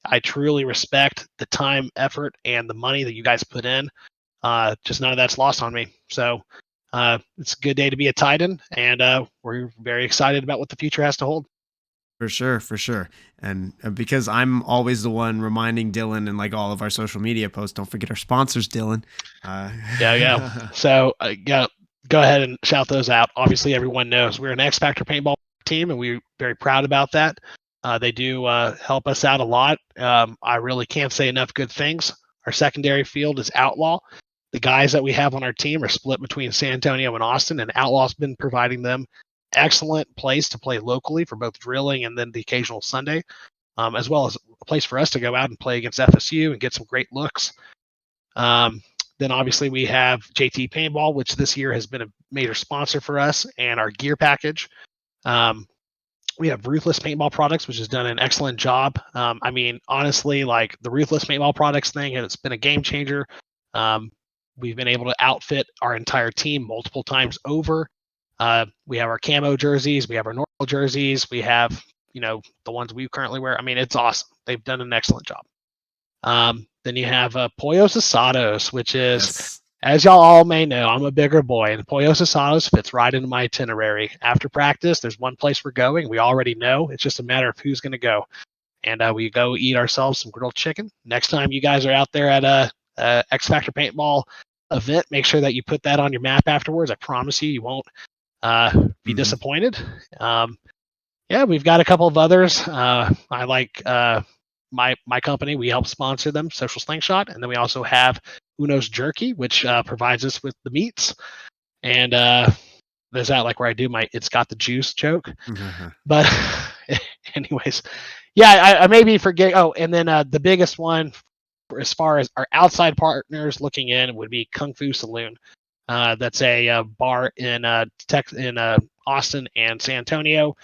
B: I truly respect the time, effort, and the money that you guys put in. Just none of that's lost on me. So it's a good day to be a Titan, and we're very excited about what the future has to hold.
C: For sure. And because I'm always the one reminding Dillon and like all of our social media posts, don't forget our sponsors, Dillon.
B: Yeah. So go ahead and shout those out. Obviously, everyone knows we're an X Factor paintball team, and we're very proud about that. They do help us out a lot. I really can't say enough good things. Our secondary field is Outlaw. The guys that we have on our team are split between San Antonio and Austin, and Outlaw's been providing them excellent place to play locally for both drilling and then the occasional Sunday, as well as a place for us to go out and play against FSU and get some great looks. Then obviously we have JT Paintball, which this year has been a major sponsor for us and our gear package. We have Ruthless Paintball Products, which has done an excellent job. Honestly, like the Ruthless Paintball Products thing, it's been a game changer. We've been able to outfit our entire team multiple times over. We have our camo jerseys, we have our normal jerseys, we have, the ones we currently wear. It's awesome. They've done an excellent job. Then you have Pollos Asados, which is, as y'all all may know, I'm a bigger boy, and Pollos Asados fits right into my itinerary. After practice, there's one place we're going. We already know. It's just a matter of who's going to go. And we go eat ourselves some grilled chicken. Next time you guys are out there at a X Factor Paintball event, make sure that you put that on your map afterwards. I promise you won't be disappointed. We've got a couple of others. I like my company. We help sponsor them, Social Slingshot, and then we also have Uno's Jerky, which provides us with the meats. And there's that like where I do my "it's got the juice" joke. But anyways, I maybe forget. Oh, and then the biggest one, as far as our outside partners looking in, would be Kung Fu Saloon. That's a bar in Austin and San Antonio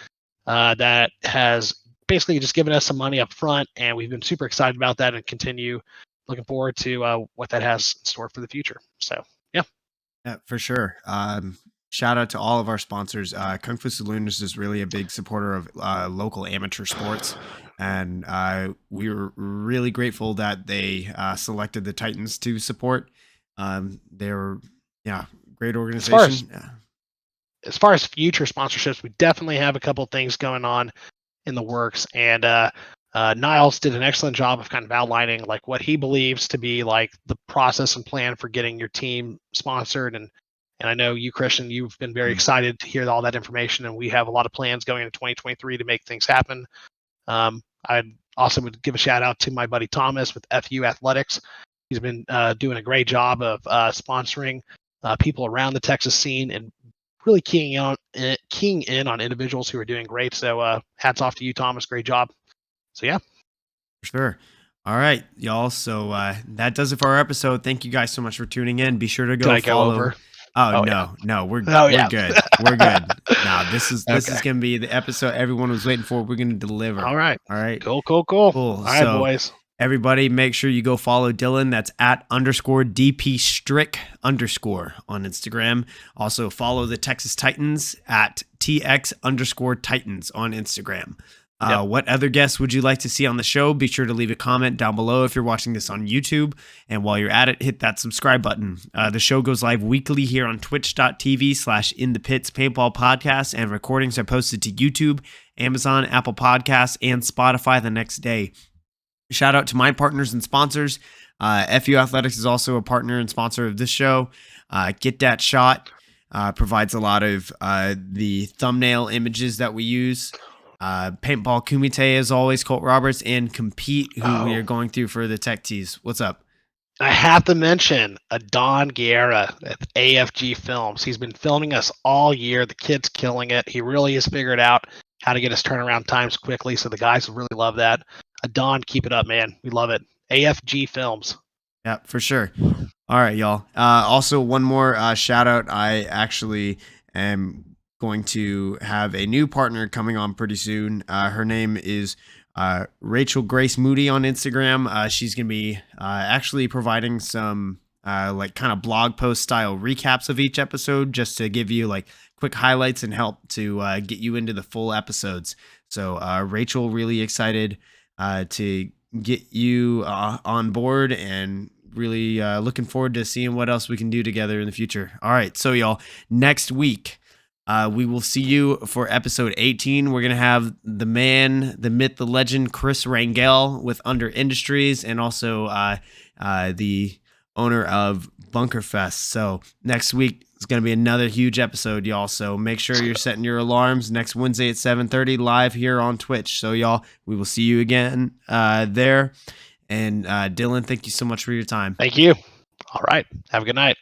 B: that has basically just given us some money up front, and we've been super excited about that and continue looking forward to what that has in store for the future. So, yeah,
C: for sure. Shout out to all of our sponsors. Kung Fu Saloon is just really a big supporter of local amateur sports. And we were really grateful that they selected the Titans to support. They're great organization.
B: As far as future sponsorships, we definitely have a couple things going on in the works, and Niles did an excellent job of kind of outlining like what he believes to be like the process and plan for getting your team sponsored. And I know you, Christian, you've been very excited to hear all that information, and we have a lot of plans going into 2023 to make things happen. I also would give a shout out to my buddy Thomas with FU Athletics. He's been doing a great job of sponsoring people around the Texas scene and really keying in on individuals who are doing great. So hats off to you, Thomas. Great job. So yeah.
C: For sure. All right, y'all. So that does it for our episode. Thank you guys so much for tuning in. Be sure to go follow.
B: Go over?
C: Oh, no, we're good. We're good. No, this is gonna be the episode everyone was waiting for. We're gonna deliver.
B: All right.
C: Cool.
B: All right,
C: so,
B: boys.
C: Everybody, make sure you go follow Dillon. That's @_DP_Strick_ on Instagram. Also follow the Texas Titans at TX_Titans on Instagram. What other guests would you like to see on the show? Be sure to leave a comment down below if you're watching this on YouTube. And while you're at it, hit that subscribe button. The show goes live weekly here on twitch.tv/inthepitspaintballpodcast, and recordings are posted to YouTube, Amazon, Apple Podcasts, and Spotify the next day. Shout out to my partners and sponsors. FU Athletics is also a partner and sponsor of this show. Get That Shot provides a lot of the thumbnail images that we use. Paintball Kumite, as always, Colt Roberts, and Compete, who we are going through for the Tech Tees. What's up?
B: I have to mention Don Guerra at AFG Films. He's been filming us all year. The kid's killing it. He really has figured out how to get us turnaround times quickly, so the guys will really love that. Don, keep it up, man. We love it. AFG Films.
C: Yeah, for sure. All right, y'all. Also, one more shout out. I actually am going to have a new partner coming on pretty soon. Her name is Rachel Grace Moody on Instagram. She's going to be actually providing some like kind of blog post style recaps of each episode, just to give you like quick highlights and help to get you into the full episodes. So Rachel, really excited to get you on board, and really looking forward to seeing what else we can do together in the future. All right, so y'all, next week we will see you for episode 18. We're gonna have the man, the myth, the legend, Chris Rangel with Under Industries, and also the owner of Bunkerfest. So next week is going to be another huge episode, y'all. So make sure you're setting your alarms next Wednesday at 7:30 live here on Twitch. So y'all, we will see you again there. And Dillon, thank you so much for your time.
B: Thank you. All right. Have a good night.